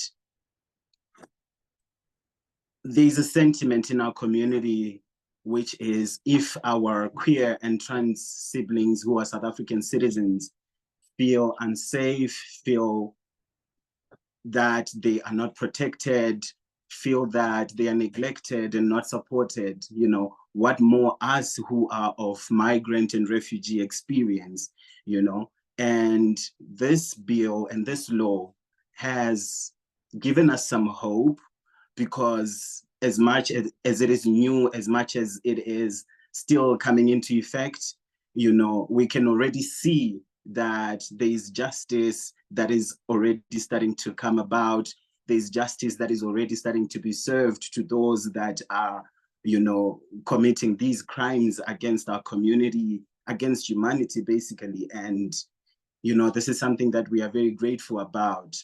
there's a sentiment in our community, which is if our queer and trans siblings who are South African citizens feel unsafe, feel that they are not protected, feel that they are neglected and not supported, you know, what more us who are of migrant and refugee experience, you know? And this bill and this law has given us some hope, because as much as it is new, as much as it is still coming into effect, you know, we can already see that there is justice that is already starting to come about. There's justice that is already starting to be served to those that are, you know, committing these crimes against our community, against humanity, basically. And, you know, this is something that we are very grateful about.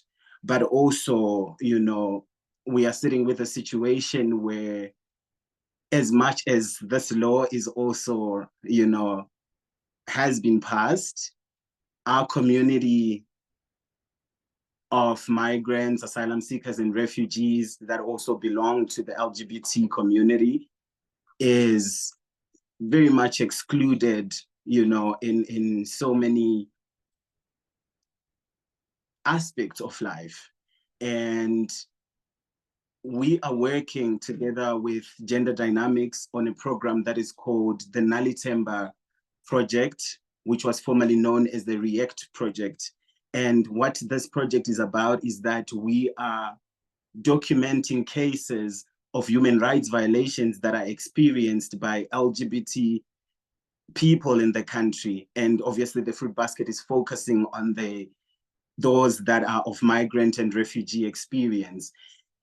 But also, you know, we are sitting with a situation where, as much as this law is also, you know, has been passed, our community of migrants, asylum seekers, and refugees that also belong to the LGBT community is very much excluded, you know, in so many aspects of life. and we are working together with Gender Dynamics on a program that is called the Nalitemba Project, which was formerly known as the REACT Project. And what this project is about is that we are documenting cases of human rights violations that are experienced by LGBT people in the country. And obviously the Fruit Basket is focusing on those that are of migrant and refugee experience.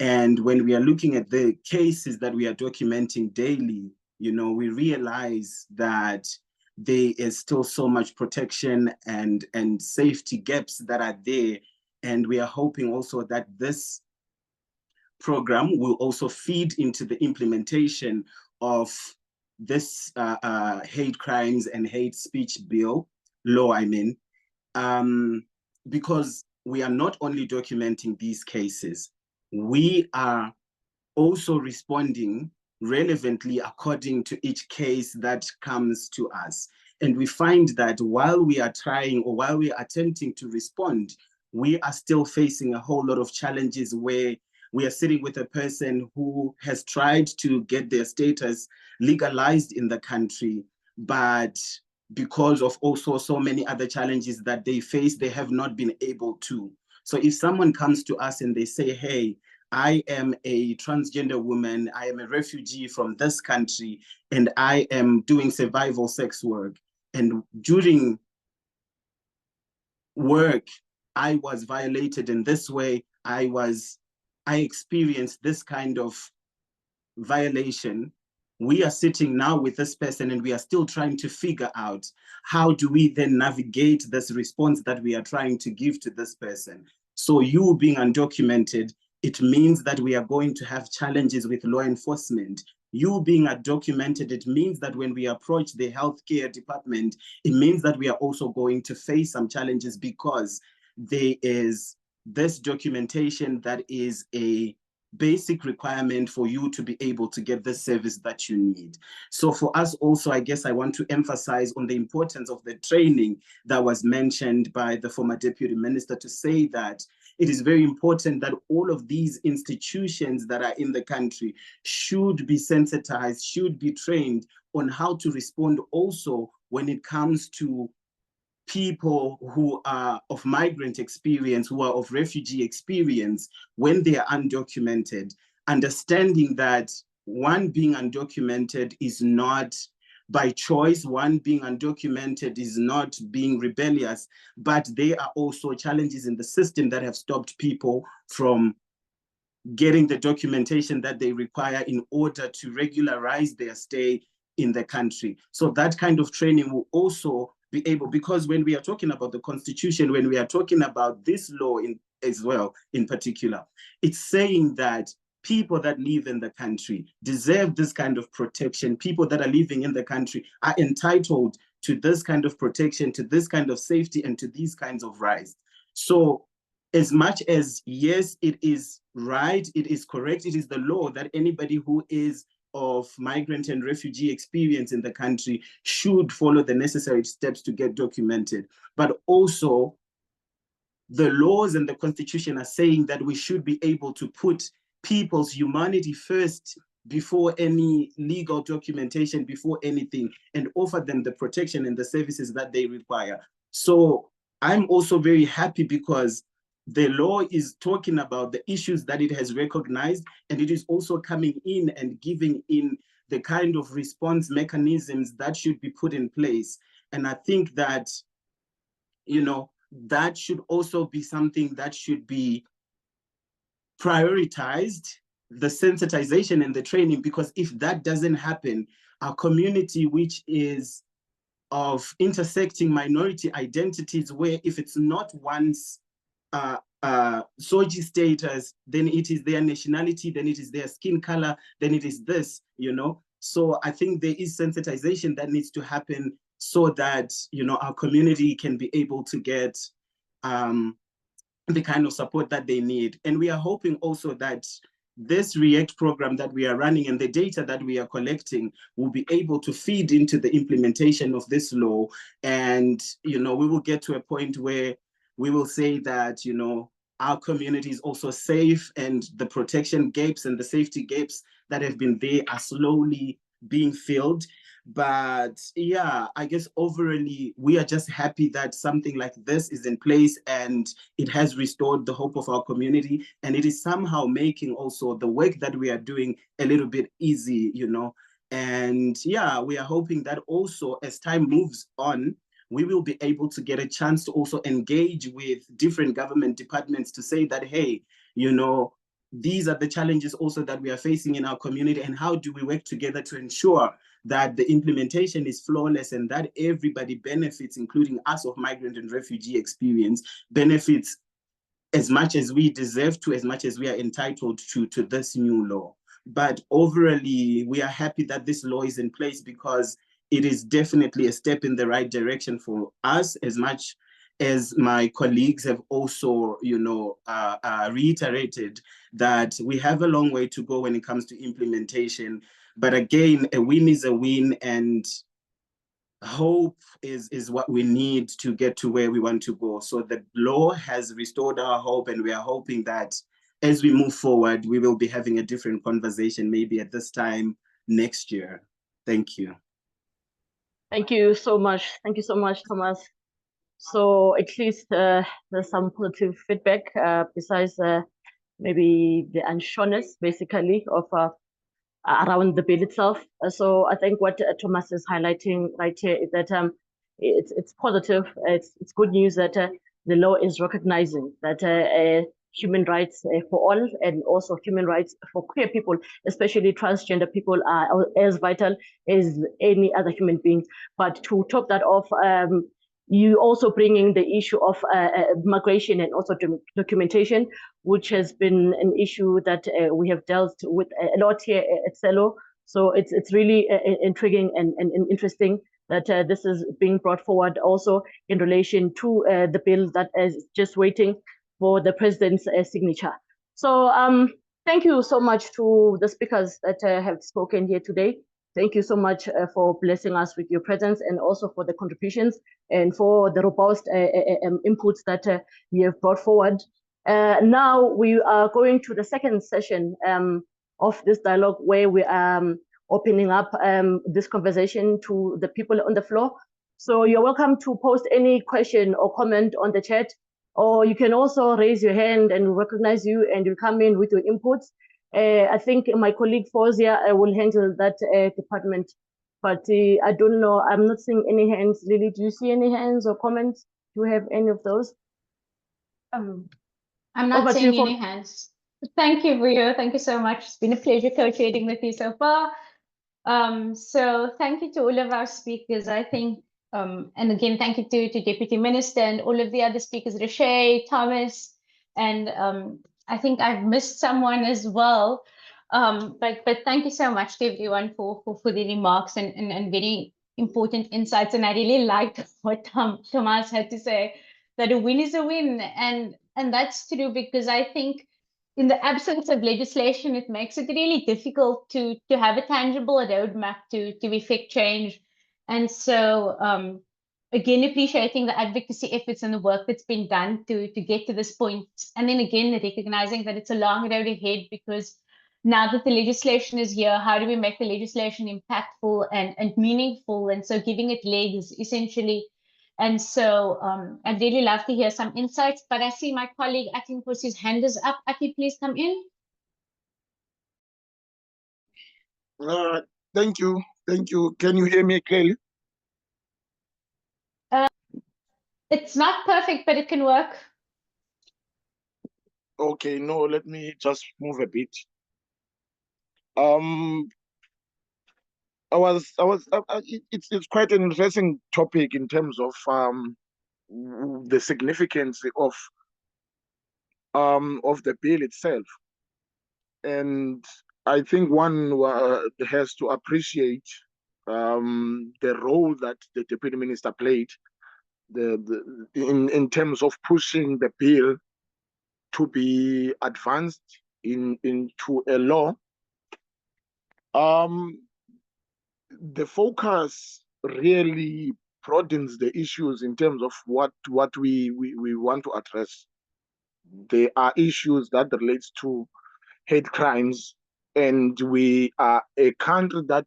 And when we are looking at the cases that we are documenting daily, you know, we realize that there is still so much protection and safety gaps that are there. And we are hoping also that this program will also feed into the implementation of this hate crimes and hate speech law, because we are not only documenting these cases, we are also responding relevantly according to each case that comes to us. And we find that while we are trying or while we are attempting to respond, we are still facing a whole lot of challenges where we are sitting with a person who has tried to get their status legalized in the country, but because of also so many other challenges that they face, they have not been able to. So if someone comes to us and they say, hey, I am a transgender woman, I am a refugee from this country, and I am doing survival sex work, and during work, I was violated in this way, I experienced this kind of violation. We are sitting now with this person and we are still trying to figure out how do we then navigate this response that we are trying to give to this person. So you being undocumented, it means that we are going to have challenges with law enforcement. You being undocumented, it means that when we approach the healthcare department, it means that we are also going to face some challenges because there is this documentation that is a basic requirement for you to be able to get the service that you need. So for us also, I guess I want to emphasize on the importance of the training that was mentioned by the former Deputy Minister to say that it is very important that all of these institutions that are in the country should be sensitized, should be trained on how to respond also when it comes to people who are of migrant experience, who are of refugee experience, when they are undocumented, understanding that one being undocumented is not by choice, one being undocumented is not being rebellious, but there are also challenges in the system that have stopped people from getting the documentation that they require in order to regularize their stay in the country. So that kind of training will also be able, because when we are talking about the Constitution, when we are talking about this law as well, in particular, it's saying that people that live in the country deserve this kind of protection. People that are living in the country are entitled to this kind of protection, to this kind of safety, and to these kinds of rights. So as much as, yes, it is right, it is correct, it is the law that anybody who is of migrant and refugee experience in the country should follow the necessary steps to get documented. But also, the laws and the Constitution are saying that we should be able to put people's humanity first before any legal documentation, before anything, and offer them the protection and the services that they require. So I'm also very happy because the law is talking about the issues that it has recognized, and it is also coming in and giving in the kind of response mechanisms that should be put in place. And I think that, you know, that should also be something that should be prioritized, the sensitization and the training, because if that doesn't happen, our community, which is of intersecting minority identities, where if it's not one's SOGI status, then it is their nationality, then it is their skin color, then it is this, you know. So I think there is sensitization that needs to happen so that, you know, our community can be able to get the kind of support that they need. And we are hoping also that this REACT program that we are running and the data that we are collecting will be able to feed into the implementation of this law. And, you know, we will get to a point where we will say that, you know, our community is also safe, and the protection gaps and the safety gaps that have been there are slowly being filled. But yeah, I guess overall, we are just happy that something like this is in place and it has restored the hope of our community. And it is somehow making also the work that we are doing a little bit easy, you know. And yeah, we are hoping that also as time moves on, we will be able to get a chance to also engage with different government departments to say that, hey, you know, these are the challenges also that we are facing in our community, and how do we work together to ensure that the implementation is flawless and that everybody benefits, including us of migrant and refugee experience, benefits as much as we deserve to, as much as we are entitled to this new law. But overall, we are happy that this law is in place because it is definitely a step in the right direction for us, as much as my colleagues have also, you know, reiterated that we have a long way to go when it comes to implementation. But again, a win is a win, and hope is what we need to get to where we want to go. So the law has restored our hope, and we are hoping that as we move forward, we will be having a different conversation, maybe at this time next year. Thank you. Thank you so much. Thank you so much, Thomas. So at least there's some positive feedback besides maybe the unsureness, basically, of around the bill itself. So I think what Thomas is highlighting right here is that it's positive. It's good news that the law is recognizing that human rights for all, and also human rights for queer people, especially transgender people, are as vital as any other human beings. But to top that off, you also bringing the issue of migration and also documentation, which has been an issue that we have dealt with a lot here at CELO. So it's really intriguing and interesting that this is being brought forward also in relation to the bill that is just waiting for the president's signature. So thank you so much to the speakers that have spoken here today. Thank you so much for blessing us with your presence, and also for the contributions and for the robust inputs that you have brought forward. Now we are going to the second session of this dialogue, where we are opening up this conversation to the people on the floor. So you're welcome to post any question or comment on the chat, or you can also raise your hand and recognize you, and you'll come in with your inputs. I think my colleague Fozia will handle that department, but I don't know. I'm not seeing any hands. Lily, do you see any hands or comments? Do you have any of those? I'm not seeing any hands. Thank you, Rio. Thank you so much. It's been a pleasure co-chairing with you so far. So thank you to all of our speakers. I think, and again, thank you to Deputy Minister and all of the other speakers, Rashay, Thomas, and I think I've missed someone as well. But thank you so much to everyone for the remarks and very important insights. And I really liked what Thomas had to say, that a win is a win. And that's true, because I think in the absence of legislation, it makes it really difficult to have a tangible roadmap to effect change. And so again, appreciating the advocacy efforts and the work that's been done to get to this point. And then again, recognizing that it's a long road ahead, because now that the legislation is here, how do we make the legislation impactful and meaningful? And so giving it legs, essentially. And so I'd really love to hear some insights, but I see my colleague Atinko's hand is up. Ati, please come in. Thank you. Thank you. Can you hear me clearly? It's not perfect, but it can work. Okay, no, let me just move a bit. It's quite an interesting topic in terms of the significance of the bill itself, and I think one has to appreciate the role that the Deputy Minister played in terms of pushing the bill to be advanced into a law. The focus really broadens the issues in terms of what we want to address. there are issues that relates to hate crimes, and we are a country that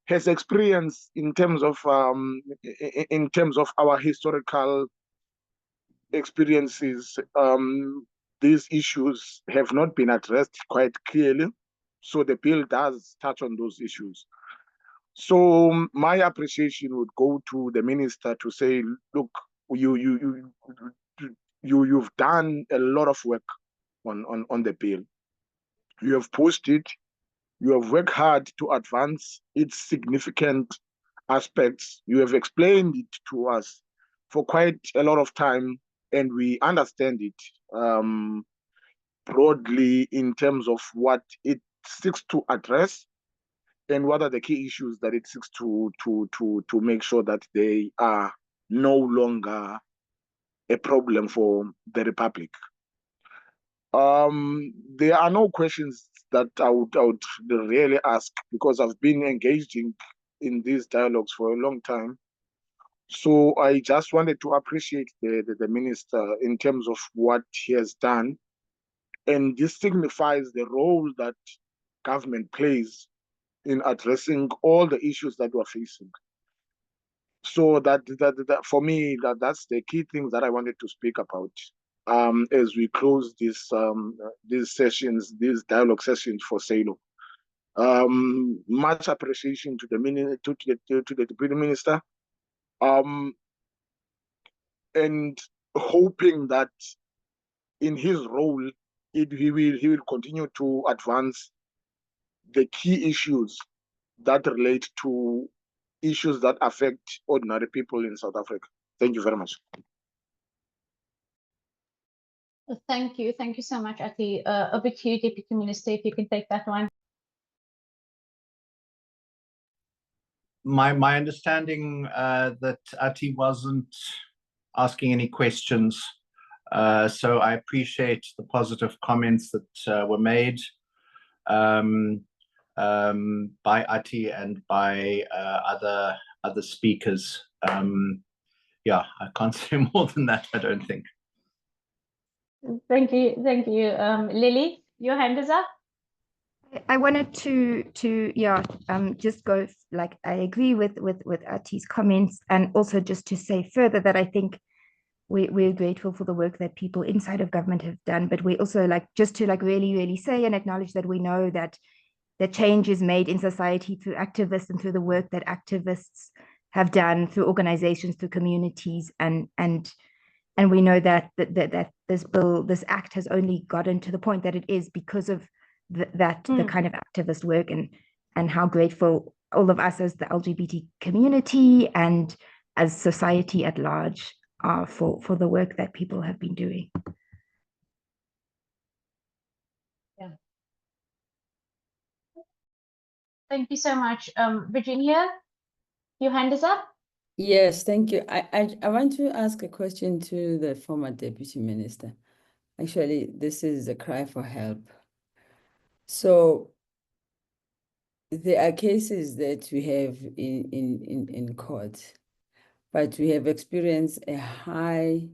has experience in terms of our historical experiences. These issues have not been addressed quite clearly, so the bill does touch on those issues. So my appreciation would go to the minister to say, look, you've done a lot of work on the bill. You have pushed it. You have worked hard to advance its significant aspects. You have explained it to us for quite a lot of time, and we understand it broadly in terms of what it seeks to address and what are the key issues that it seeks to make sure that they are no longer a problem for the Republic. There are no questions that I would really ask, because I've been engaged in these dialogues for a long time. So I just wanted to appreciate the minister in terms of what he has done. And this signifies the role that government plays in addressing all the issues that we're facing. So that for me, that's the key things that I wanted to speak about as we close these sessions, these dialogue sessions for SAILO. Much appreciation to the deputy minister, and hoping that in his role, he will continue to advance the key issues that relate to issues that affect ordinary people in South Africa. Thank you very much. Thank you. Thank you so much, Ati. Over to you, Deputy Minister, if you can take that one. My understanding that Ati wasn't asking any questions, so I appreciate the positive comments that were made by Ati and by other speakers. Yeah, I can't say more than that, I don't think. Thank you. Thank you. Lily, your hand is up. I wanted to just go, like, I agree with Ati's comments, and also just to say further that I think we're grateful for the work that people inside of government have done, but we also just to really say and acknowledge that we know that the change is made in society through activists and through the work that activists have done through organizations, through communities, and we know that this act has only gotten to the point that it is because of the kind of activist work, and how grateful all of us as the LGBT community and as society at large are for the work that people have been doing. Yeah. Thank you so much. Virginia, your hand is up. Yes, thank you. I want to ask a question to the former Deputy Minister. Actually, this is a cry for help. So there are cases that we have in court, but we have experienced a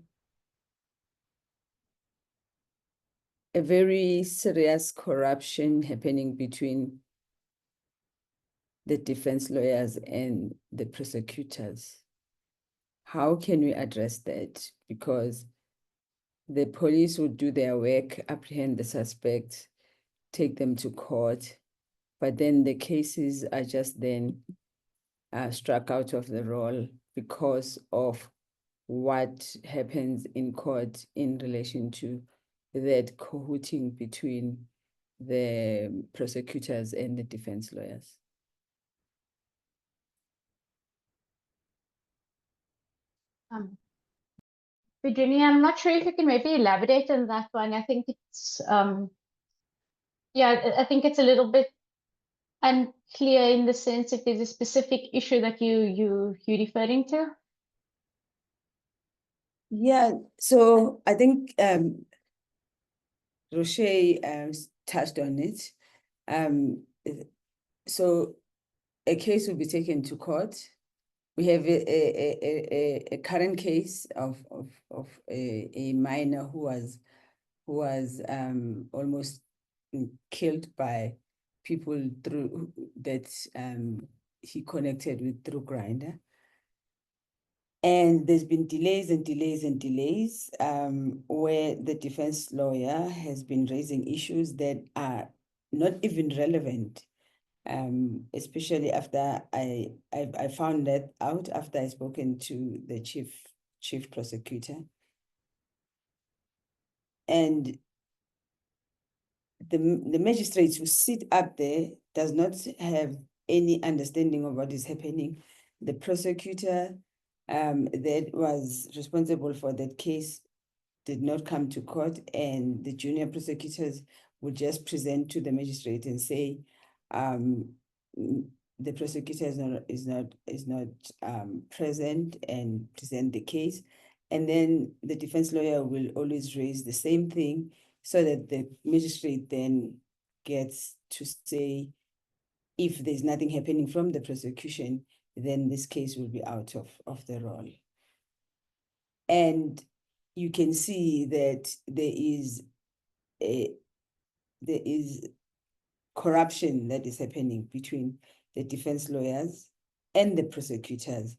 very serious corruption happening between the defense lawyers and the prosecutors. How can we address that? Because the police would do their work, apprehend the suspect, take them to court, but then the cases are just then struck out of the roll because of what happens in court in relation to that cahooting between the prosecutors and the defense lawyers. Virginia, I'm not sure if you can maybe elaborate on that one. I think it's I think it's a little bit unclear in the sense if there's a specific issue that you're referring to. Yeah, so I think Roche touched on it. So a case will be taken to court. We have a current case of a minor who was who was almost killed by people through that he connected with through Grindr. And there's been delays and delays and delays where the defense lawyer has been raising issues that are not even relevant, especially after I found that out after I spoken to the chief prosecutor. And the magistrates who sit up there does not have any understanding of what is happening. The prosecutor that was responsible for that case did not come to court, and the junior prosecutors would just present to the magistrate and say, the prosecutor is not present, and present the case. And then the defense lawyer will always raise the same thing, so that the magistrate then gets to say, if there's nothing happening from the prosecution, then this case will be out of the roll. And you can see that there is corruption that is happening between the defense lawyers and the prosecutors,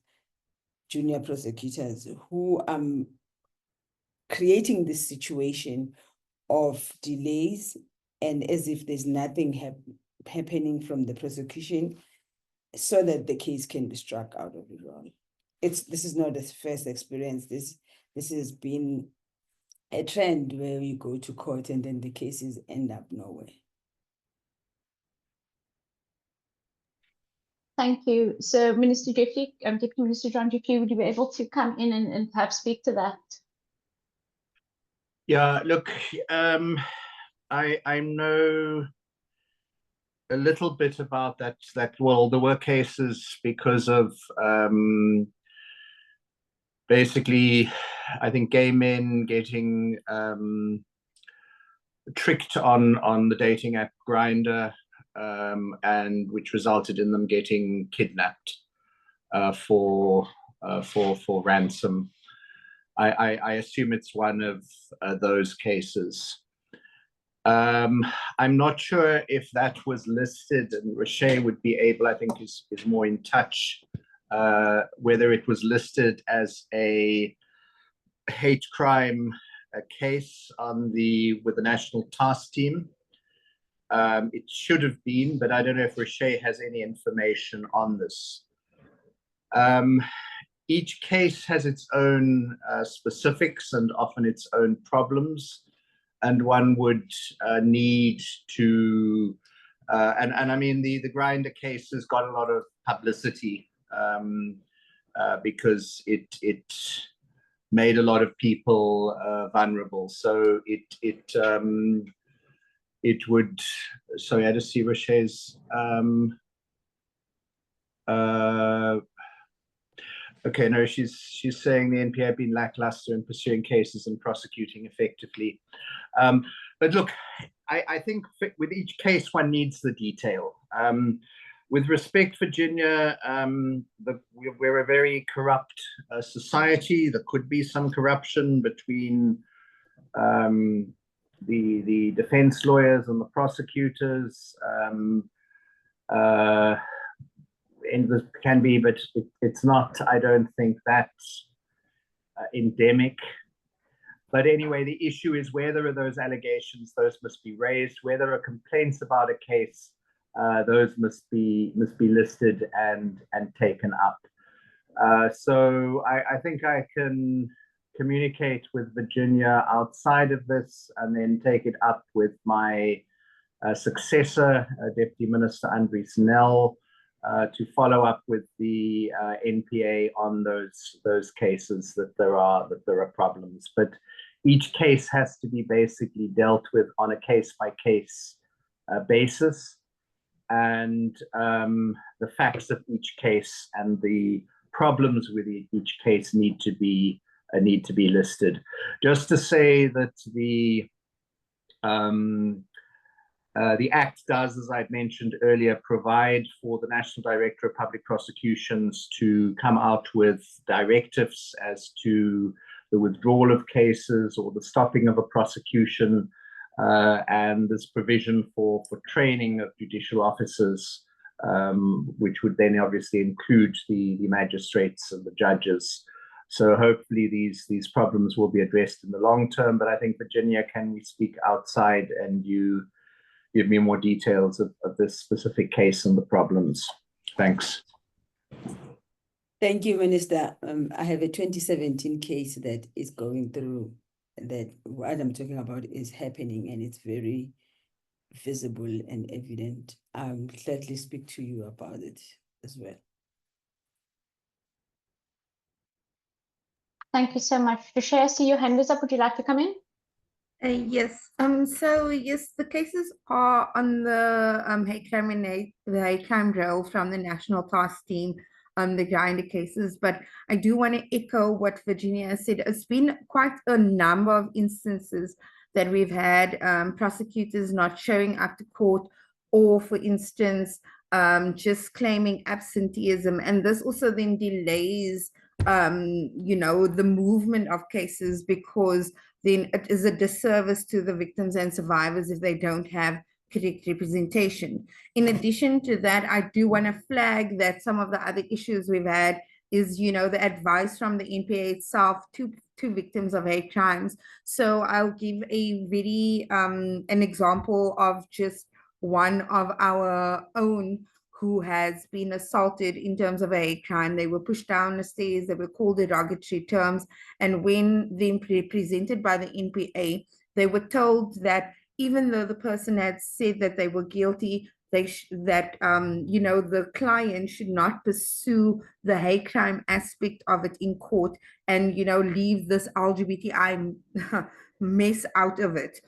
junior prosecutors, who are creating this situation of delays, and as if there's nothing happening from the prosecution, so that the case can be struck out of the roll. This is not the first experience. This has been a trend where you go to court and then the cases end up nowhere. Thank you. So Minister Jeffrey, Deputy Minister John Jeffrey, would you be able to come in and perhaps speak to that? Yeah, look, I know a little bit about that. Well, there were cases because of basically, I think, gay men getting tricked on the dating app Grindr, and which resulted in them getting kidnapped for ransom. I assume it's one of those cases. I'm not sure if that was listed, and Roche would be able, I think, is more in touch, whether it was listed as a hate crime case with the National Task Team. It should have been, but I don't know if Roche has any information on this. Each case has its own specifics and often its own problems, and one would need to, and I mean, the Grindr case has got a lot of publicity because it made a lot of people vulnerable. So it would, sorry, I just see Roche's, okay, no, she's saying the NPA have been lackluster in pursuing cases and prosecuting effectively. But look, I think with each case, one needs the detail. With respect, Virginia, we're a very corrupt society. There could be some corruption between the defense lawyers and the prosecutors. And this can be, but it's not, I don't think, that endemic. But anyway, the issue is where there are those allegations, those must be raised. Where there are complaints about a case, those must be listed and taken up. So I think I can communicate with Virginia outside of this, and then take it up with my successor, Deputy Minister Andries Nel, to follow up with the NPA on those cases that there are problems. But each case has to be basically dealt with on a case-by-case basis, and the facts of each case and the problems with each case need to be listed. Just to say that the Act does, as I've mentioned earlier, provide for the National Director of Public Prosecutions to come out with directives as to the withdrawal of cases or the stopping of a prosecution, and this provision for training of judicial officers, which would then obviously include the magistrates and the judges. So hopefully these problems will be addressed in the long term. But I think, Virginia, can we speak outside and you give me more details of this specific case and the problems? Thanks. Thank you, Minister. I have a 2017 case that is going through, that what I'm talking about is happening, and it's very visible and evident. I'll gladly speak to you about it as well. Thank you so much. Share, I see your hand is up. Would you like to come in? Yes. So yes, the cases are on the hate crime drill from the national task team, the grinder cases. But I do want to echo what Virginia said. It's been quite a number of instances that we've had prosecutors not showing up to court, or for instance, just claiming absenteeism, and this also then delays the movement of cases, because then it is a disservice to the victims and survivors if they don't have correct representation. In addition to that, I do want to flag that some of the other issues we've had is, the advice from the NPA itself to victims of hate crimes. So I'll give a very an example of just one of our own who has been assaulted in terms of a hate crime. They were pushed down the stairs, they were called derogatory terms, and when then presented by the NPA, they were told that even though the person had said that they were guilty, the client should not pursue the hate crime aspect of it in court, and leave this LGBTI mess out of it.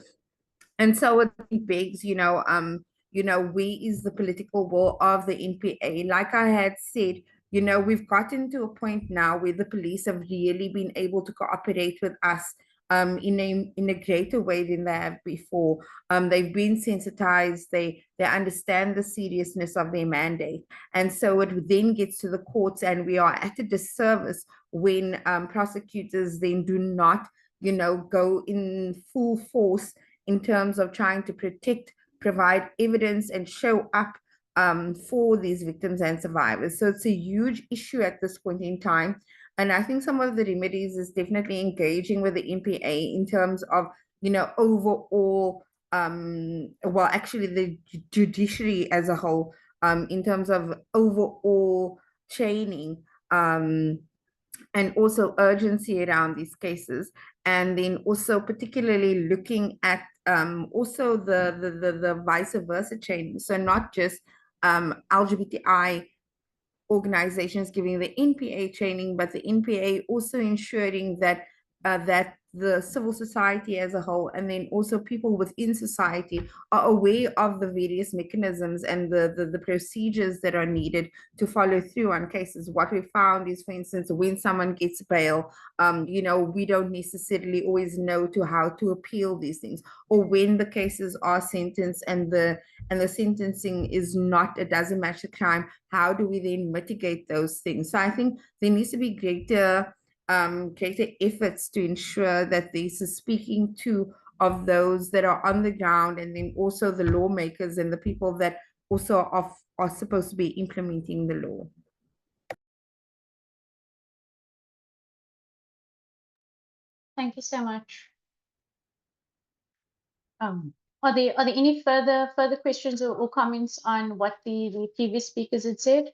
And so it begs, where is the political will of the NPA? Like I had said, we've gotten to a point now where the police have really been able to cooperate with us in a greater way than they have before. They've been sensitized, they understand the seriousness of their mandate. And so it then gets to the courts, and we are at a disservice when prosecutors then do not, go in full force in terms of trying to provide evidence and show up for these victims and survivors. So it's a huge issue at this point in time. And I think some of the remedies is definitely engaging with the NPA in terms of, overall, actually the judiciary as a whole, in terms of overall training, and also urgency around these cases. And then also particularly looking at also the vice versa training. So not just LGBTI organizations giving the NPA training, but the NPA also ensuring that that the civil society as a whole, and then also people within society, are aware of the various mechanisms and the procedures that are needed to follow through on cases. What we found is, for instance, when someone gets bail, we don't necessarily always know how to appeal these things, or when the cases are sentenced and the sentencing is not, it doesn't match the crime, how do we then mitigate those things? So I think there needs to be greater efforts to ensure that this is speaking to of those that are on the ground, and then also the lawmakers and the people that also are supposed to be implementing the law. Thank you so much. Are there any further questions or comments on what the previous speakers had said?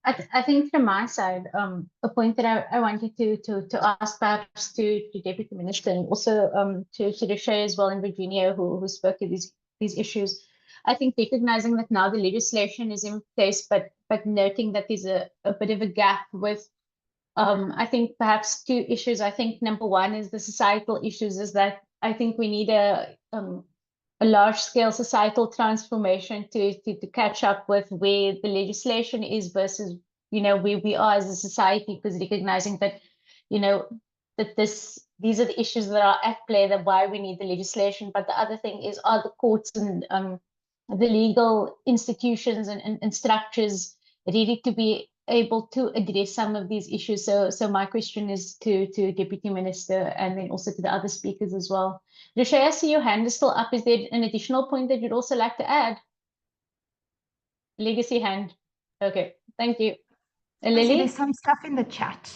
I think from my side, a point that I wanted to ask perhaps to Deputy Minister, and also to Deshay as well, and Virginia, who spoke of these issues. I think recognizing that now the legislation is in place, but noting that there's a bit of a gap with, I think perhaps two issues. I think number one is the societal issues, is that I think we need a large-scale societal transformation to catch up with where the legislation is versus, where we are as a society, because recognizing that, that these are the issues that are at play, that why we need the legislation. But the other thing is, are the courts and the legal institutions and structures ready to be able to address some of these issues. So my question is to Deputy Minister and then also to the other speakers as well. Rishay, I see your hand is still up. Is there an additional point that you'd also like to add? Legacy hand. Okay, thank you. Lily? There's some stuff in the chat.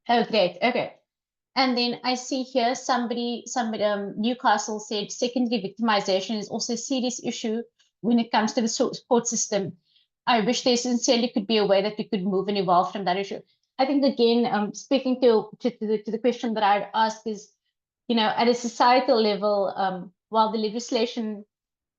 Oh, great. Okay. And then I see here somebody, Newcastle said secondary victimization is also a serious issue when it comes to the support system. I wish there sincerely could be a way that we could move and evolve from that issue. I think, again, speaking to the question that I'd ask is, at a societal level, while the legislation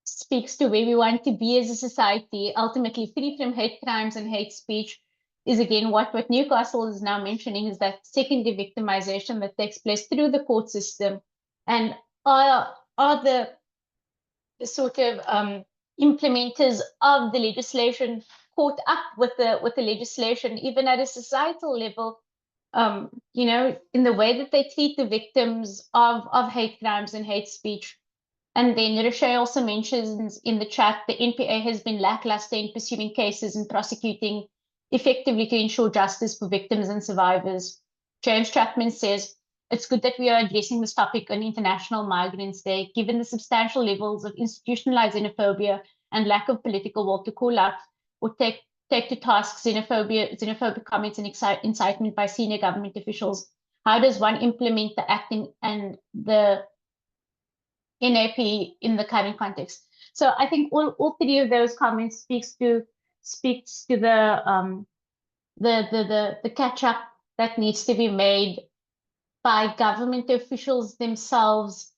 speaks to where we want to be as a society, ultimately free from hate crimes and hate speech, is again what Newcastle is now mentioning, is that secondary victimization that takes place through the court system. And are the sort of implementers of the legislation caught up with the legislation, even at a societal level, in the way that they treat the victims of hate crimes and hate speech. And then Rishay also mentions in the chat the NPA has been lackluster in pursuing cases and prosecuting effectively to ensure justice for victims and survivors. James Chapman says, it's good that we are addressing this topic on International Migrants Day, given the substantial levels of institutionalized xenophobia and lack of political will to call out or take to task xenophobic comments and incitement by senior government officials. How does one implement the acting and the NAP in the current context? So I think all three of those comments speaks to the catch up that needs to be made by government officials themselves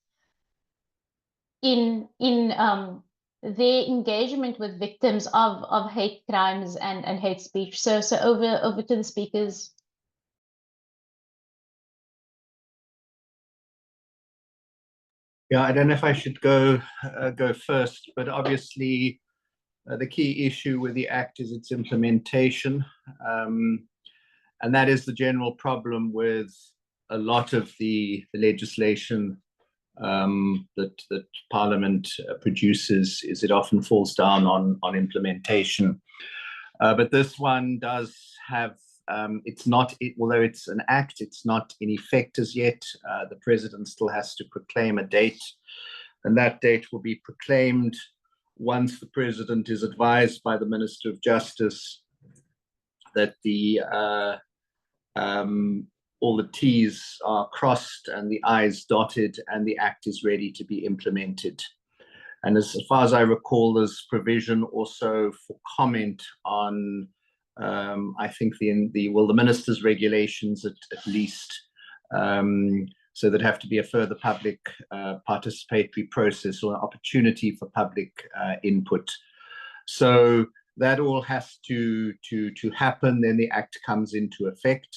in their engagement with victims of hate crimes and hate speech. So over to the speakers. Yeah, I don't know if I should go first, but obviously the key issue with the Act is its implementation. And that is the general problem with a lot of the legislation that Parliament produces, is it often falls down on implementation. But this one does have, although it's an act, it's not in effect as yet. The president still has to proclaim a date, and that date will be proclaimed once the president is advised by the Minister of Justice that all the T's are crossed and the I's dotted and the act is ready to be implemented. And as far as I recall, there's provision also for comment on, I think the minister's regulations at least, so there'd have to be a further public participatory process or an opportunity for public input. So that all has to happen, then the act comes into effect.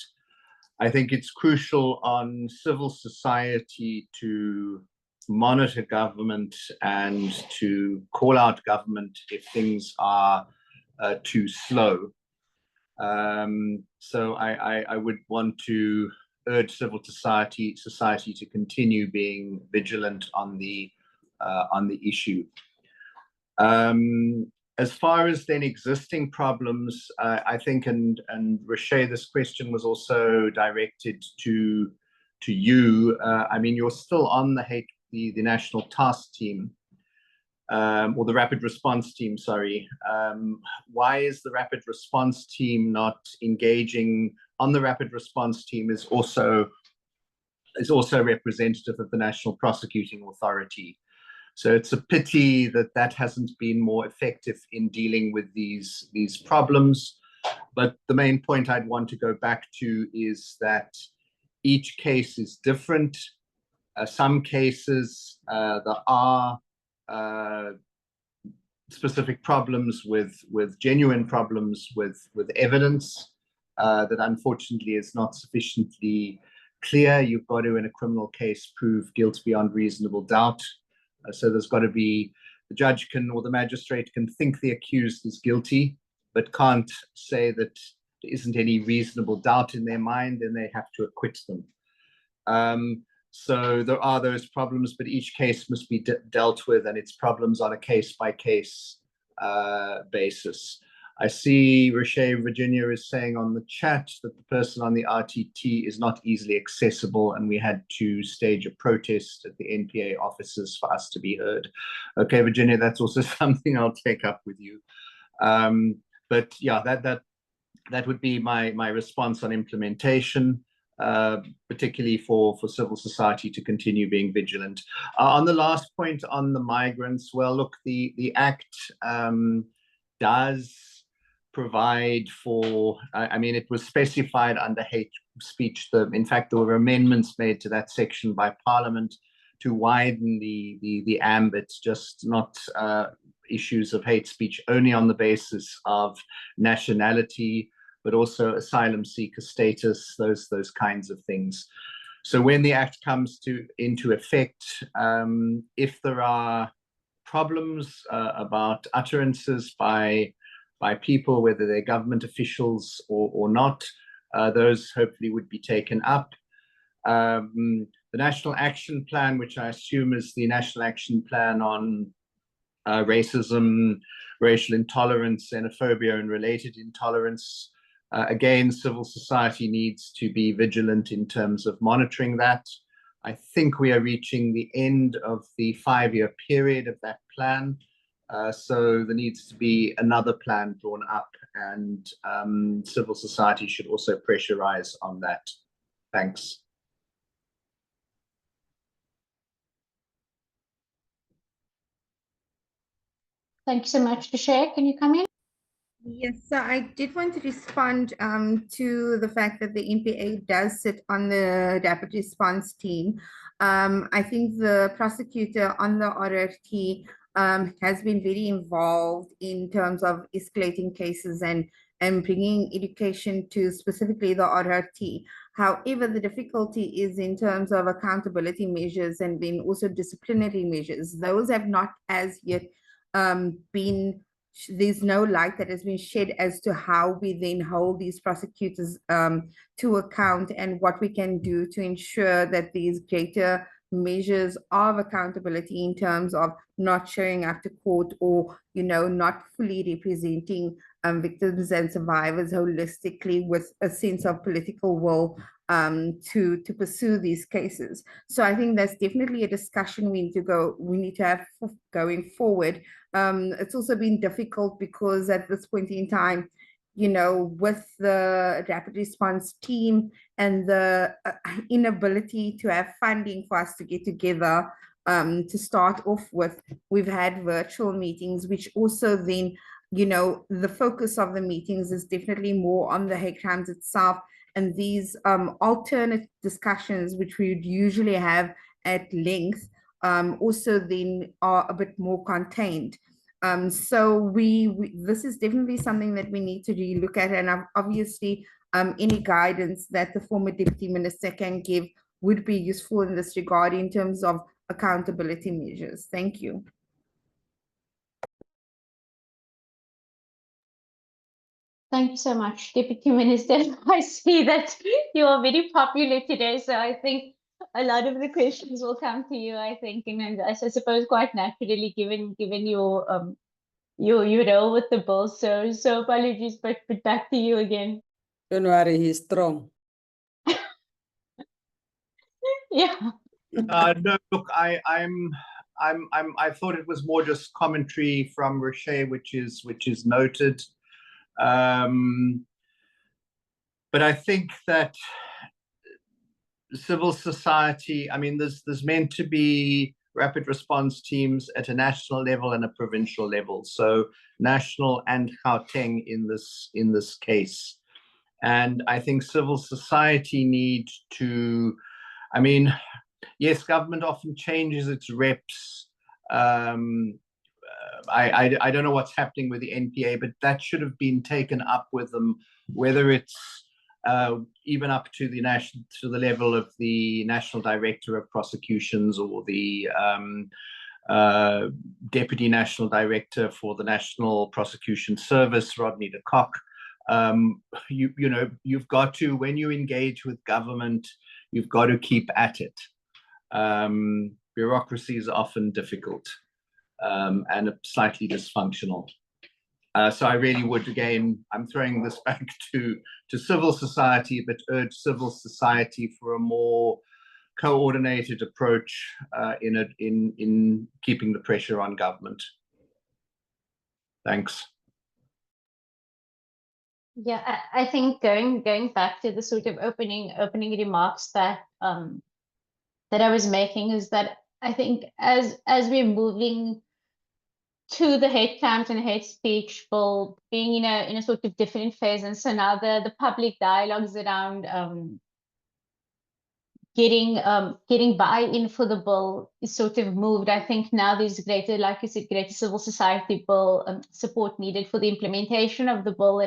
I think it's crucial on civil society to monitor government and to call out government if things are too slow. So I would want to urge civil society to continue being vigilant on the issue. As far as then existing problems, I think, and Rishay, this question was also directed to you. I mean, you're still on the National Task Team, or the Rapid Response Team, sorry. Why is the Rapid Response Team not engaging? On the Rapid Response Team is also representative of the National Prosecuting Authority. So it's a pity that hasn't been more effective in dealing with these problems. But the main point I'd want to go back to is that each case is different. Some cases there are specific problems with genuine problems with evidence that unfortunately is not sufficiently clear. You've got to, in a criminal case, prove guilt beyond reasonable doubt. So there's got to be, the judge can, or the magistrate can think the accused is guilty, but can't say that there isn't any reasonable doubt in their mind, then they have to acquit them. So there are those problems, but each case must be dealt with, and it's problems on a case-by-case basis. I see Roche Virginia is saying on the chat that the person on the RTT is not easily accessible and we had to stage a protest at the NPA offices for us to be heard. Okay, Virginia, that's also something I'll take up with you. But yeah, that would be my response on implementation, particularly for civil society to continue being vigilant. On the last point on the migrants, well, look, the Act does provide for, I mean, it was specified under hate speech. In fact, there were amendments made to that section by Parliament to widen the ambit, just not issues of hate speech only on the basis of nationality, but also asylum seeker status, those kinds of things. So when the Act comes into effect, if there are problems about utterances by people, whether they're government officials or not, those hopefully would be taken up. The National Action Plan, which I assume is the National Action Plan on racism, racial intolerance, xenophobia, and related intolerance. Again, civil society needs to be vigilant in terms of monitoring that. I think we are reaching the end of the 5-year period of that plan. So there needs to be another plan drawn up, and civil society should also pressurize on that. Thanks. Thank you so much. Roche, can you come in? Yes, so I did want to respond to the fact that the NPA does sit on the rapid response team. I think the prosecutor on the RRT has been very involved in terms of escalating cases and bringing education to specifically the RRT. However, the difficulty is in terms of accountability measures and then also disciplinary measures. Those have not as yet been, there's no light that has been shed as to how we then hold these prosecutors to account and what we can do to ensure that these greater measures of accountability in terms of not showing up to court or, not fully representing victims and survivors holistically with a sense of political will to pursue these cases. So I think that's definitely a discussion we need to have going forward. It's also been difficult because at this point in time, with the rapid response team and the inability to have funding for us to get together to start off with, we've had virtual meetings, which also then, the focus of the meetings is definitely more on the hate crimes itself. And these alternate discussions, which we would usually have at length, also then are a bit more contained. So this is definitely something that we need to relook at, and obviously any guidance that the former Deputy Minister can give would be useful in this regard in terms of accountability measures. Thank you. Thank you so much, Deputy Minister. I see that you are very popular today, so I think a lot of the questions will come to you, I think, and I suppose quite naturally, given your role with the bill. So apologies, but back to you again. Don't worry, he's strong. Yeah. No, look, I thought it was more just commentary from Roche, which is noted. But I think that civil society, I mean, there's meant to be rapid response teams at a national level and a provincial level. So national and Gauteng in this case. And I think civil society needs to, I mean, yes, government often changes its reps. I don't know what's happening with the NPA, but that should have been taken up with them, whether it's even up to the level of the National Director of Prosecutions or the Deputy National Director for the National Prosecution Service, Rodney de Kock. You've got to, when you engage with government, you've got to keep at it. Bureaucracy is often difficult and slightly dysfunctional. So I really would, again, I'm throwing this back to civil society, but urge civil society for a more coordinated approach in keeping the pressure on government. Thanks. Yeah, I think going back to the sort of opening remarks that that I was making is that I think as we're moving to the hate crimes and hate speech bill being in a sort of different phase, and so now the public dialogues around getting buy-in for the bill is sort of moved. I think now there's greater, like you said, greater civil society bill support needed for the implementation of the bill,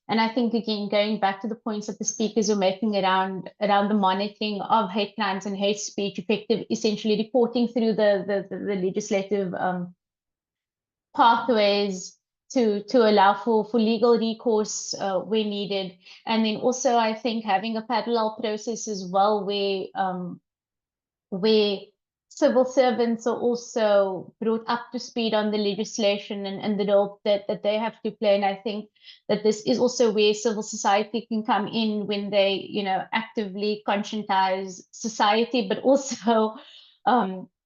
and I think, again, going back to the points that the speakers were making around the monitoring of hate crimes and hate speech, effective, essentially reporting through the legislative pathways to allow for legal recourse where needed. And then also, I think having a parallel process as well where civil servants are also brought up to speed on the legislation and the role that they have to play. And I think that this is also where civil society can come in when they, actively conscientize society, but also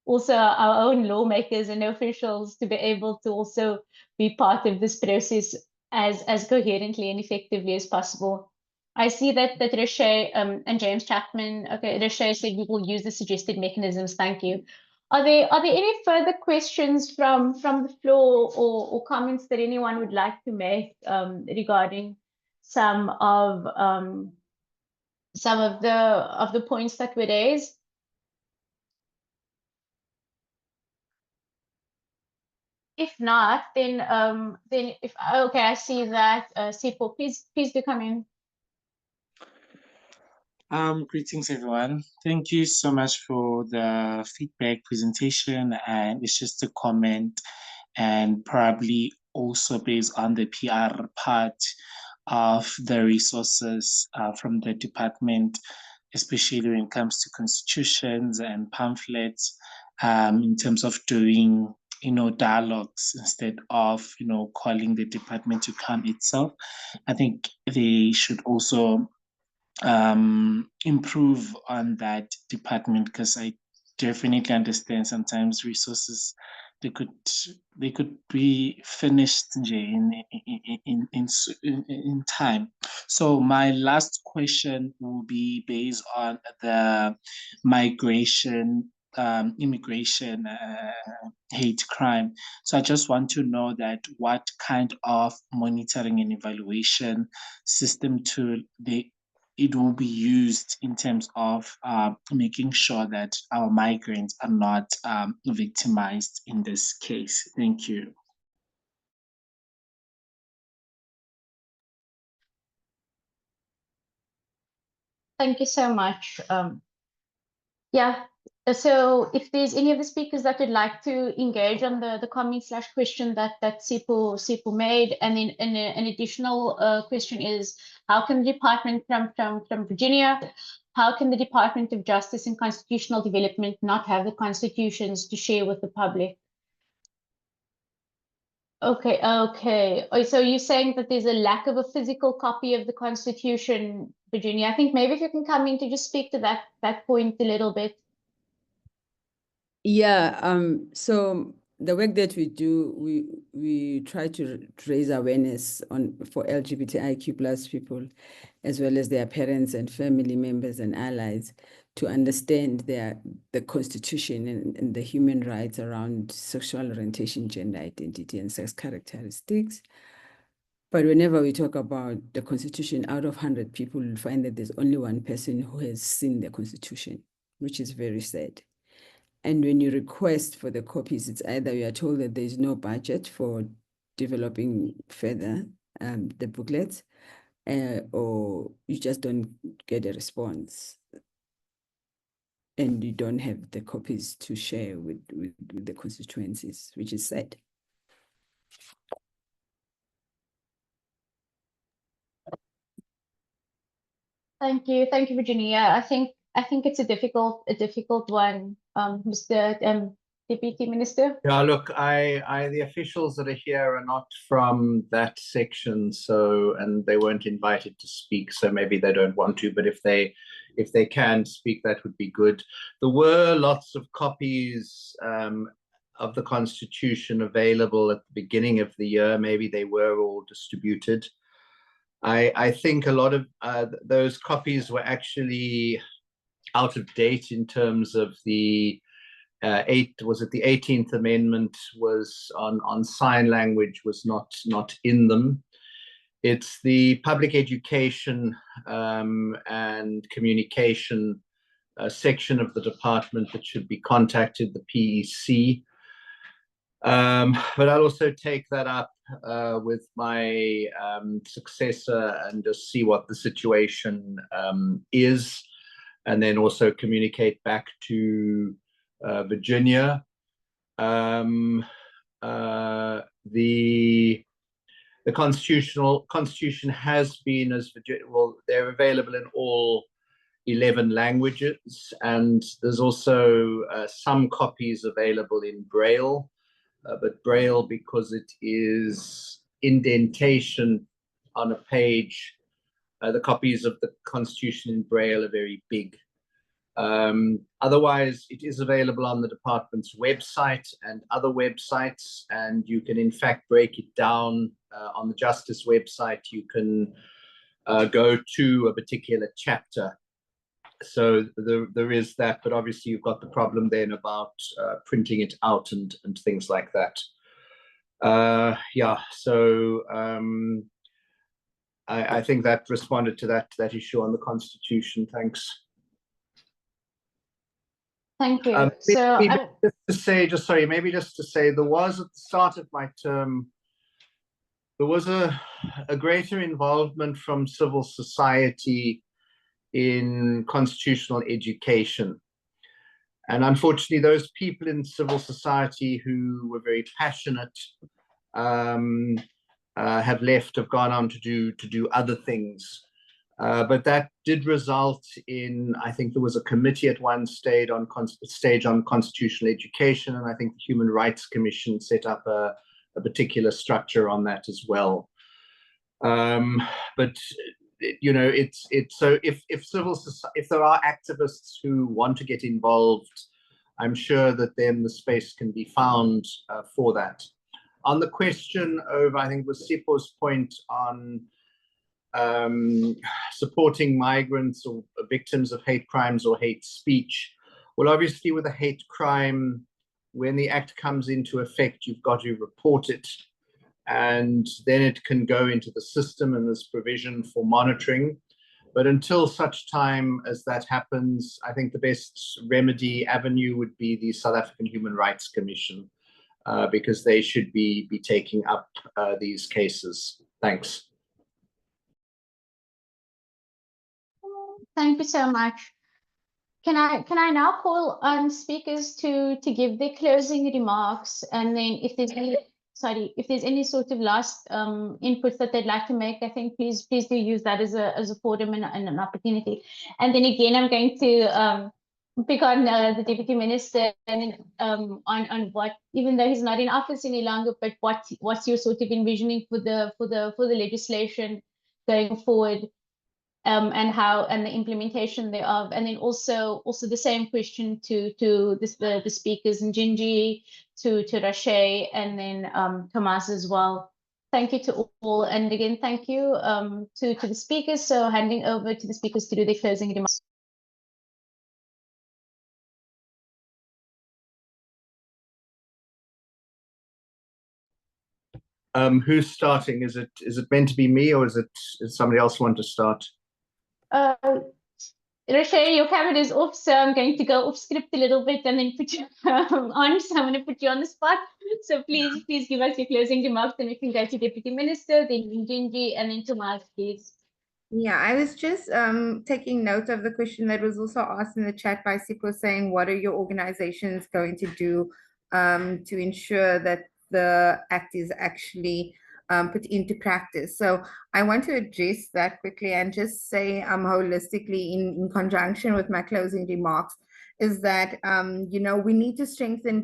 also our own lawmakers and officials to be able to also be part of this process as coherently and effectively as possible. I see that Rishi and James Chapman, okay, Rishi said we will use the suggested mechanisms. Thank you. Are there any further questions from the floor or comments that anyone would like to make regarding some of the points that were raised? If not, then if okay, I see that Sipho, please do come in. Greetings everyone. Thank you so much for the feedback presentation, and it's just a comment and probably also based on the PR part of the resources from the department, especially when it comes to constitutions and pamphlets, in terms of doing dialogues instead of calling the department to come itself. I think they should also improve on that department, because I definitely understand sometimes resources they could be finished in time. So my last question will be based on the migration immigration hate crime. So I just want to know that what kind of monitoring and evaluation system tool it will be used in terms of making sure that our migrants are not victimized in this case. Thank you. Thank you so much. Yeah, so if there's any of the speakers that would like to engage on the comment/question that Sipho made, and then an additional question is, how can the department from Virginia, how can the Department of Justice and Constitutional Development not have the constitutions to share with the public? Okay. Oh, so you're saying that there's a lack of a physical copy of the Constitution, Virginia. I think maybe if you can come in to just speak to that point a little bit. Yeah, so the work that we do, we try to raise awareness for LGBTIQ plus people, as well as their parents and family members and allies, to understand the Constitution and the human rights around sexual orientation, gender identity, and sex characteristics. But whenever we talk about the Constitution, out of 100 people, you'll find that there's only one person who has seen the Constitution, which is very sad. And when you request for the copies, it's either you are told that there's no budget for developing further the booklets, or you just don't get a response, and you don't have the copies to share with the constituencies, which is sad. Thank you, Virginia. I think it's a difficult one, Mr. Deputy Minister? Yeah, look, the officials that are here are not from that section, so, and they weren't invited to speak, so maybe they don't want to, but if they can speak, that would be good. There were lots of copies of the Constitution available at the beginning of the year. Maybe they were all distributed. I think a lot of those copies were actually out of date in terms of the the 18th Amendment was on sign language was not in them. It's the public education and communication section of the department that should be contacted, the PEC. But I'll also take that up with my successor and just see what the situation is, and then also communicate back to Virginia. The Constitution has been, as Virginia, well, they're available in all 11 languages, and there's also some copies available in Braille, but Braille, because it is indentation on a page, the copies of the Constitution in Braille are very big. Otherwise, it is available on the department's website and other websites, and you can in fact break it down on the Justice website. You can go to a particular chapter. So there is that, but obviously you've got the problem then about printing it out and things like that. Yeah, so I think that responded to that issue on the Constitution. Thanks. Thank you. Maybe just to say, there was at the start of my term, there was a greater involvement from civil society in constitutional education. And unfortunately, those people in civil society who were very passionate have left, have gone on to do other things. But that did result in, I think there was a committee at one stage on constitutional education, and I think the Human Rights Commission set up a particular structure on that as well. But you know, it's so if there are activists who want to get involved, I'm sure that then the space can be found for that. On the question of, I think, was Sipo's point on supporting migrants or victims of hate crimes or hate speech. Well, obviously with a hate crime, when the act comes into effect, you've got to report it, and then it can go into the system, and there's provision for monitoring. But until such time as that happens, I think the best remedy avenue would be the South African Human Rights Commission, because they should be taking up these cases. Thanks. Thank you so much. Can I now call on speakers to give their closing remarks, and then if there's any sort of last inputs that they'd like to make, I think please do use that as a forum and an opportunity. And then again, I'm going to pick on the Deputy Minister and on what, even though he's not in office any longer, but what's your sort of envisioning for the legislation going forward, and the implementation thereof, and then also the same question to the speakers, Njinji, to Rashay, and then Thomas as well. Thank you to all, and again thank you to the speakers. So handing over to the speakers to do their closing remarks. Who's starting? Is it meant to be me, or is somebody else want to start? Rashay, your camera is off, so I'm going to go off script a little bit and then put you on. So I'm going to put you on the spot. So please give us your closing remarks, and we can go to Deputy Minister, then Njinji, and then Thomas, please. Yeah, I was just taking note of the question that was also asked in the chat by Sipo, saying, what are your organizations going to do to ensure that the act is actually put into practice? So I want to address that quickly and just say holistically in conjunction with my closing remarks is that, we need to strengthen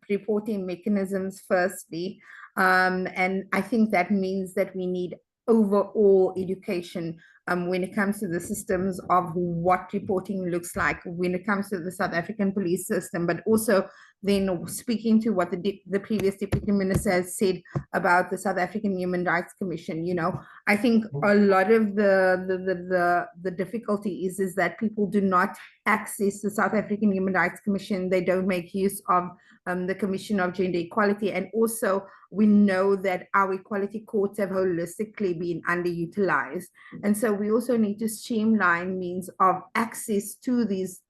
reporting mechanisms firstly. And I think that means that we need overall education when it comes to the systems of what reporting looks like when it comes to the South African police system, but also then speaking to what the previous deputy minister has said about the South African Human Rights Commission. I think a lot of the difficulty is that people do not access the South African Human Rights Commission. They don't make use of the Commission of Gender Equality, and also we know that our equality courts have holistically been underutilized. And so we also need to streamline means of access to these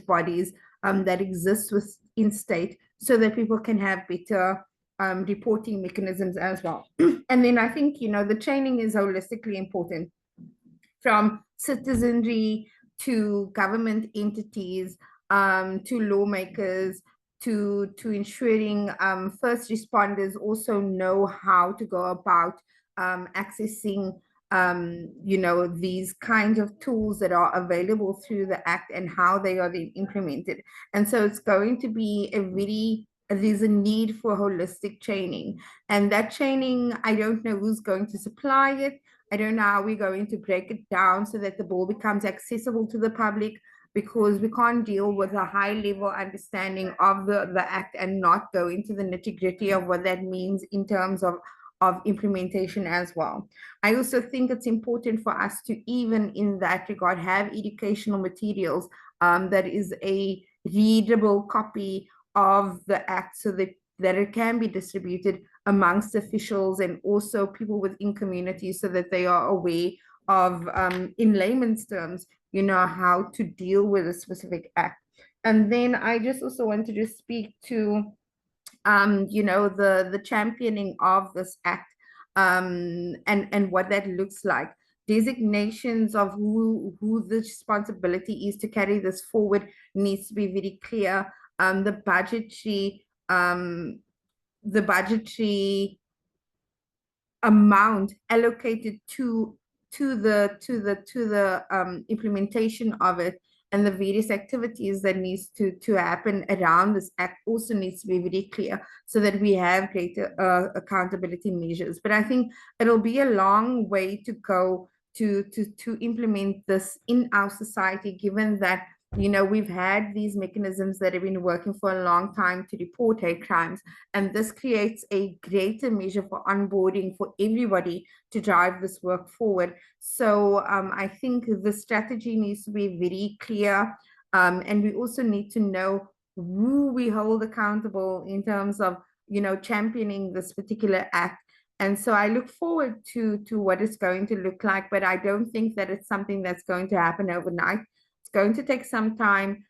bodies that exist within state, so that people can have better reporting mechanisms as well. And then I think, the training is holistically important, from citizenry to government entities, to lawmakers, to ensuring first responders also know how to go about accessing these kinds of tools that are available through the Act and how they are then implemented. And so it's going to be there's a need for holistic training. And that training, I don't know who's going to supply it. I don't know how we're going to break it down so that the bill becomes accessible to the public, because we can't deal with a high level understanding of the Act and not go into the nitty-gritty of what that means in terms of implementation as well. I also think it's important for us to, even in that regard, have educational materials that is a readable copy of the Act, so that it can be distributed amongst officials and also people within communities, so that they are aware of, in layman's terms, how to deal with a specific Act. And then I just also want to just speak to the championing of this Act, and what that looks like. Designations of who the responsibility is to carry this forward needs to be very clear. The budgetary amount allocated to the implementation of it, and the various activities that needs to happen around this Act also needs to be very clear, so that we have greater accountability measures. But I think it'll be a long way to go to implement this in our society, given that we've had these mechanisms that have been working for a long time to report hate crimes, and this creates a greater measure for onboarding for everybody to drive this work forward. So I think the strategy needs to be very clear, and we also need to know who we hold accountable in terms of championing this particular Act. And so I look forward to what it's going to look like, but I don't think that it's something that's going to happen overnight. It's going to take some time,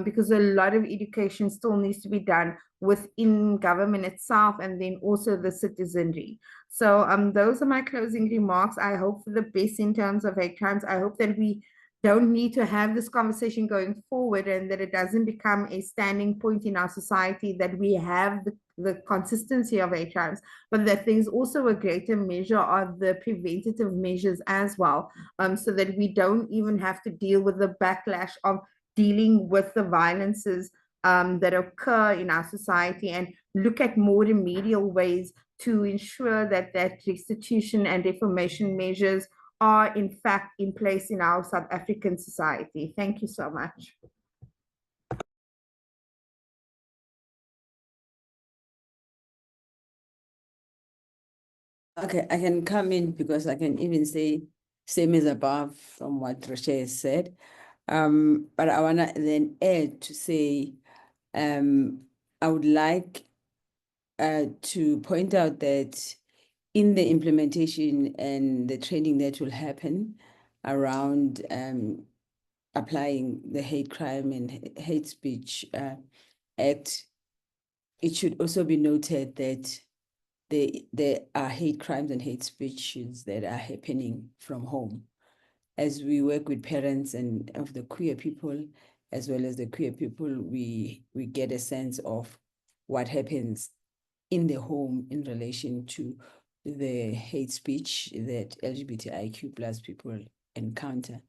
because a lot of education still needs to be done within government itself, and then also the citizenry. So those are my closing remarks. I hope for the best in terms of hate crimes. I hope that we don't need to have this conversation going forward, and that it doesn't become a standing point in our society that we have the consistency of hate crimes, but that there's also a greater measure of the preventative measures as well, so that we don't even have to deal with the backlash of dealing with the violences that occur in our society, and look at more remedial ways to ensure that restitution and reformation measures are in fact in place in our South African society. Thank you so much. Okay, I can come in because I can even say same as above from what Roche has said. But I wanna then add to say, I would like to point out that in the implementation and the training that will happen around applying the hate crime and hate speech act, it should also be noted that there are hate crimes and hate speeches that are happening from home. As we work with parents and of the queer people, as well as the queer people, we get a sense of what happens in the home in relation to the hate speech that LGBTIQ plus people encounter.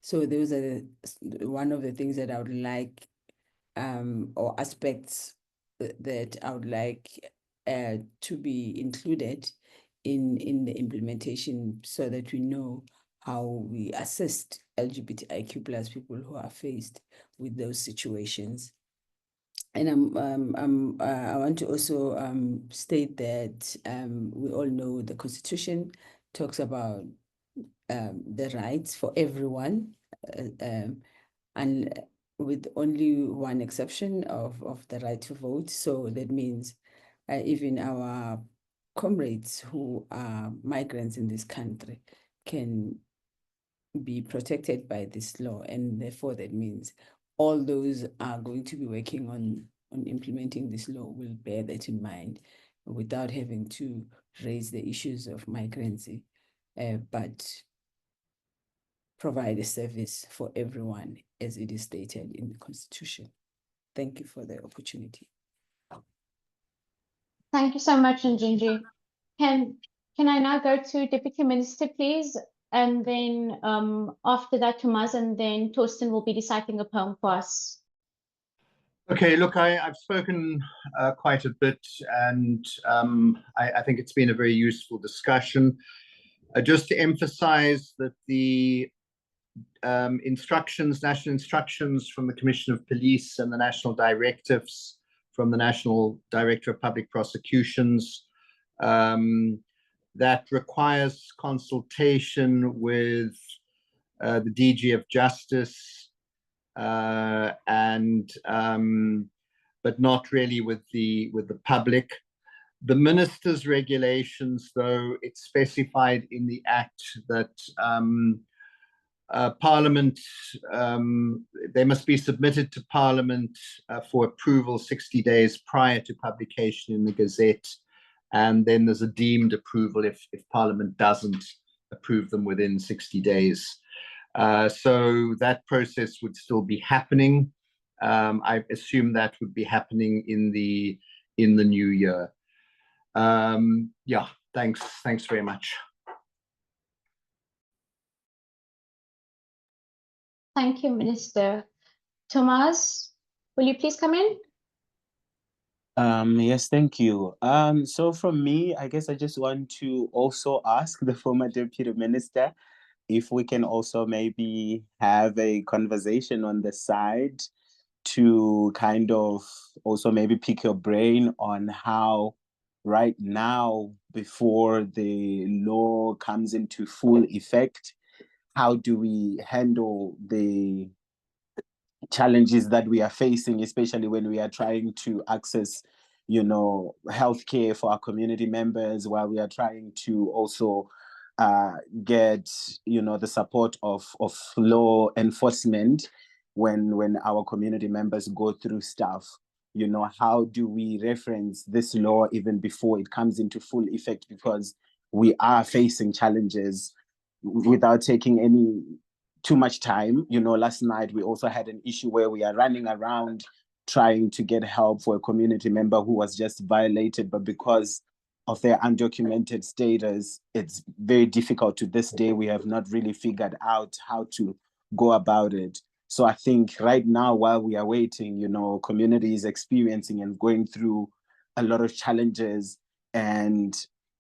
So those are one of the things that I would like or aspects that I would like to be included in the implementation so that we know how we assist LGBTIQ plus people who are faced with those situations. And I want to also state that we all know the Constitution talks about the rights for everyone, and with only one exception of the right to vote. So that means even our comrades who are migrants in this country can be protected by this law, and therefore that means all those are going to be working on implementing this law will bear that in mind without having to raise the issues of migrancy, but provide a service for everyone as it is stated in the Constitution. Thank you for the opportunity. Thank you so much, Njinji. Can I now go to Deputy Minister, please? And then after that, Thomas, and then Torsten will be reciting a poem for us. Okay, look, I've spoken quite a bit, and I think it's been a very useful discussion. Just to emphasize that the national instructions from the Commission of Police and the national directives from the National Director of Public Prosecutions that requires consultation with the DG of Justice, and but not really with the public. The minister's regulations, though, it's specified in the Act that Parliament, they must be submitted to Parliament for approval 60 days prior to publication in the Gazette, and then there's a deemed approval if Parliament doesn't approve them within 60 days. So that process would still be happening. I assume that would be happening in the new year. Yeah, thanks very much. Thank you, Minister. Thomas, will you please come in? Yes, thank you. So from me, I guess I just want to also ask the former Deputy Minister if we can also maybe have a conversation on the side to kind of also maybe pick your brain on how right now, before the law comes into full effect, how do we handle the challenges that we are facing, especially when we are trying to access, healthcare for our community members, while we are trying to also get, the support of law enforcement when our community members go through stuff. How do we reference this law even before it comes into full effect? Because we are facing challenges without taking too much time. Last night we also had an issue where we are running around trying to get help for a community member who was just violated, but because of their undocumented status, it's very difficult to this day. We have not really figured out how to go about it. So I think right now, while we are waiting, community is experiencing and going through a lot of challenges, and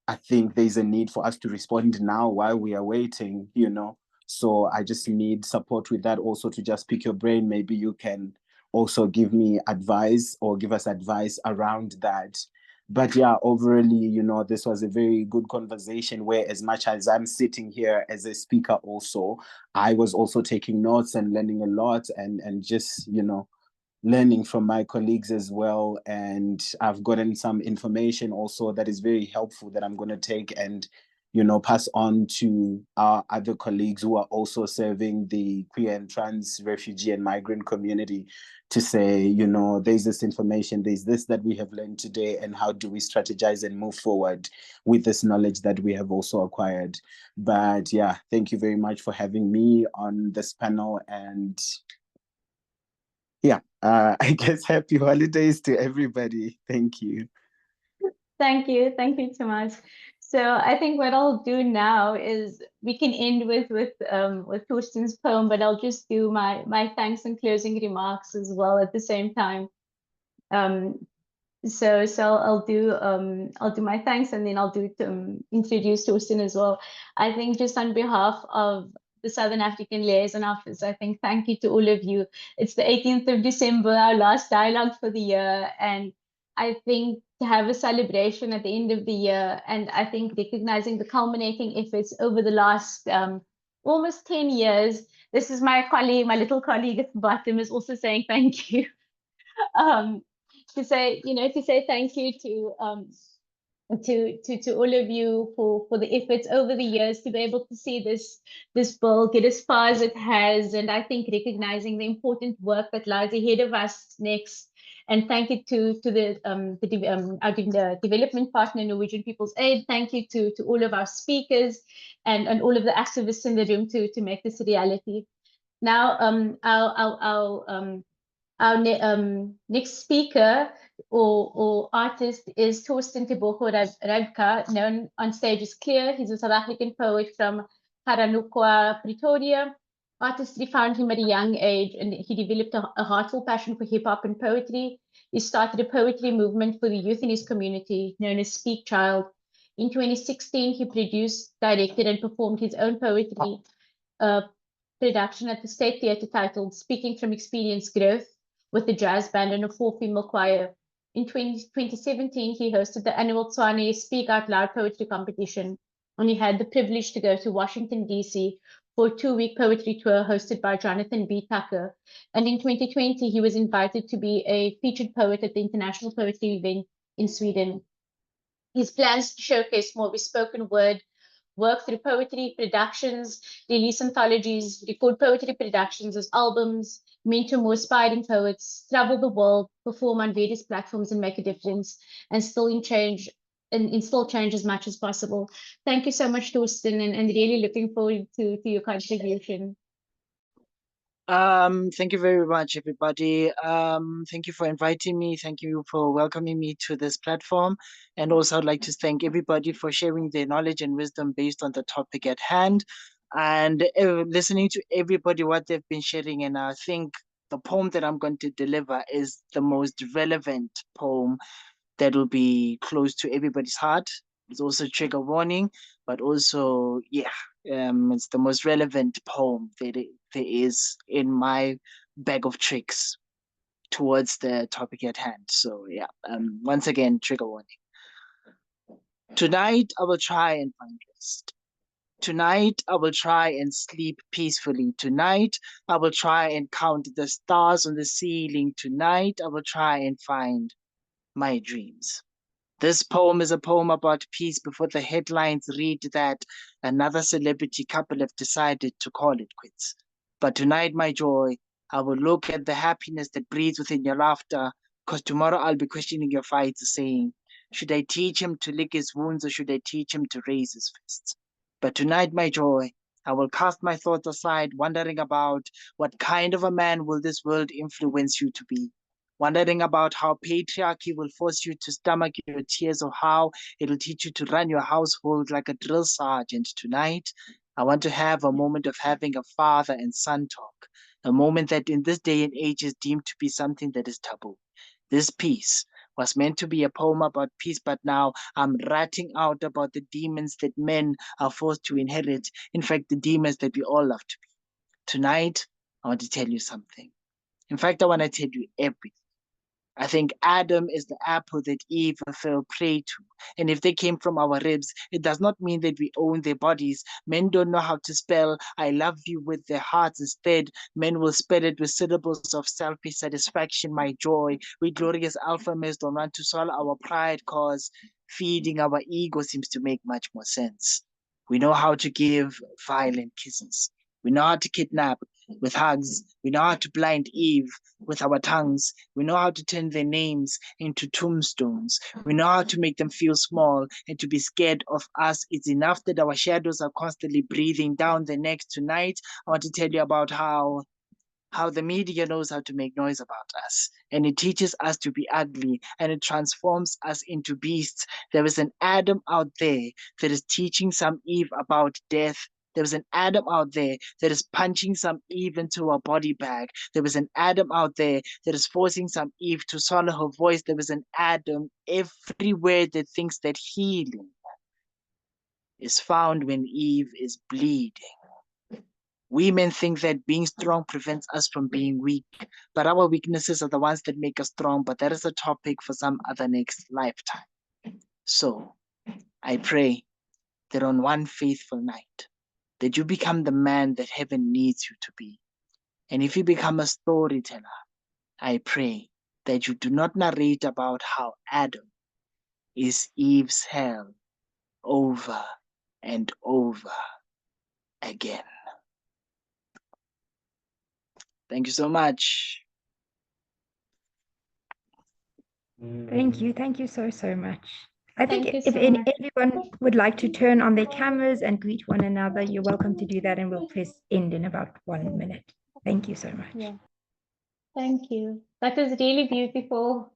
I think there's a need for us to respond now while we are waiting, So I just need support with that also, to just pick your brain. Maybe you can also give me advice or give us advice around that. But yeah, overall, this was a very good conversation where, as much as I'm sitting here as a speaker also, I was also taking notes and learning a lot, and just, learning from my colleagues as well. And I've gotten some information also that is very helpful that I'm going to take and, pass on to our other colleagues who are also serving the queer and trans refugee and migrant community, to say, there's this information, there's this that we have learned today, and how do we strategize and move forward with this knowledge that we have also acquired. But yeah, thank you very much for having me on this panel. And yeah, I guess happy holidays to everybody. Thank you. Thank you, Thomas. So I think what I'll do now is we can end with Thorsten's poem, but I'll just do my thanks and closing remarks as well at the same time. So I'll do my thanks, and then I'll do introduce Thorsten as well. I think just on behalf of the Southern African Liaison Office, I think thank you to all of you. It's the 18th of December, our last dialogue for the year, and I think to have a celebration at the end of the year, and I think recognizing the culminating efforts over the last almost 10 years. This is my colleague, my little colleague at the bottom, is also saying thank you. To say, to say thank you to all of you for the efforts over the years to be able to see this bill get as far as it has, and I think recognizing the important work that lies ahead of us next. And thank you to our development partner, Norwegian People's Aid. Thank you to all of our speakers and all of the activists in the room to make this a reality. Now, our next speaker or artist is Thorsten Tebogo Radka, known on stage as Clear. He's a South African poet from Haranukwa, Pretoria. Artistry found him at a young age, and he developed a heartful passion for hip hop and poetry. He started a poetry movement for the youth in his community, known as Speak Child. In 2016, he produced, directed, and performed his own poetry production at the State Theatre titled Speaking from Experience Growth, with the jazz band and a 4-female choir. In 2017, he hosted the annual Tswane Speak Out Loud poetry competition, and he had the privilege to go to Washington, D.C. for a 2-week poetry tour hosted by Jonathan B. Tucker. And in 2020, he was invited to be a featured poet at the International Poetry event in Sweden. His plans to showcase more spoken word work through poetry productions, release anthologies, record poetry productions as albums, mentor more aspiring poets, travel the world, perform on various platforms and make a difference, and still change as much as possible. Thank you so much, Thorsten, and really looking forward to your contribution. Thank you very much, everybody. Thank you for inviting me. Thank you for welcoming me to this platform. And also I'd like to thank everybody for sharing their knowledge and wisdom based on the topic at hand, and listening to everybody, what they've been sharing. And I think the poem that I'm going to deliver is the most relevant poem that will be close to everybody's heart. It's also trigger warning, but also, it's the most relevant poem that there is in my bag of tricks towards the topic at hand. So once again, trigger warning. Tonight, I will try and find rest. Tonight, I will try and sleep peacefully. Tonight, I will try and count the stars on the ceiling. Tonight, I will try and find my dreams. This poem is a poem about peace before the headlines read that another celebrity couple have decided to call it quits. But tonight, my joy, I will look at the happiness that breathes within your laughter, because tomorrow I'll be questioning your fights, saying, should I teach him to lick his wounds or should I teach him to raise his fists? But tonight, my joy, I will cast my thoughts aside, wondering about what kind of a man will this world influence you to be. Wondering about how patriarchy will force you to stomach your tears, or how it'll teach you to run your household like a drill sergeant. Tonight, I want to have a moment of having a father and son talk, a moment that in this day and age is deemed to be something that is taboo. This piece was meant to be a poem about peace, but now I'm ratting out about the demons that men are forced to inherit. In fact, the demons that we all love to be. Tonight, I want to tell you something. In fact, I want to tell you everything. I think Adam is the apple that Eve fell prey to. And if they came from our ribs, it does not mean that we own their bodies. Men don't know how to spell I love you with their hearts. Instead, men will spell it with syllables of selfish satisfaction, my joy. We glorious alpha males don't want to swallow our pride, cause feeding our ego seems to make much more sense. We know how to give violent kisses. We know how to kidnap with hugs. We know how to blind Eve with our tongues. We know how to turn their names into tombstones. We know how to make them feel small, and to be scared of us. It's enough that our shadows are constantly breathing down their necks. Tonight, I want to tell you about how how the media knows how to make noise about us, and it teaches us to be ugly, and it transforms us into beasts. There is an Adam out there that is teaching some Eve about death. There was an Adam out there that is punching some Eve into a body bag. There was an Adam out there that is forcing some Eve to swallow her voice. There was an Adam everywhere that thinks that healing is found when Eve is bleeding. Women think that being strong prevents us from being weak, but our weaknesses are the ones that make us strong. But that is a topic for some other next lifetime. So I pray that on one faithful night, that you become the man that heaven needs you to be. And if you become a storyteller, I pray that you do not narrate about how Adam is Eve's hell over and over again. Thank you so much. Thank you so much. I think Thank you if so any, much. everyone would like to turn on their cameras and greet one another, you're welcome to do that, and we'll press end in about 1 minute. Thank you so much. Yeah. Thank you. That is really beautiful.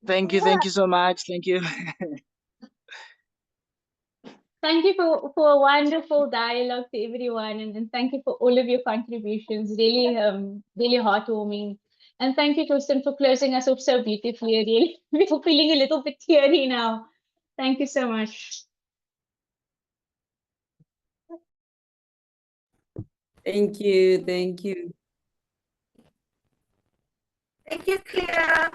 Thank you so much. Thank you. Thank you for a wonderful dialogue to everyone, and thank you for all of your contributions. Really, really heartwarming. And thank you, Kirsten, for closing us off so beautifully. Really, we're feeling a little bit teary now. Thank you so much. Thank you. Thank you. Thank you, Clea.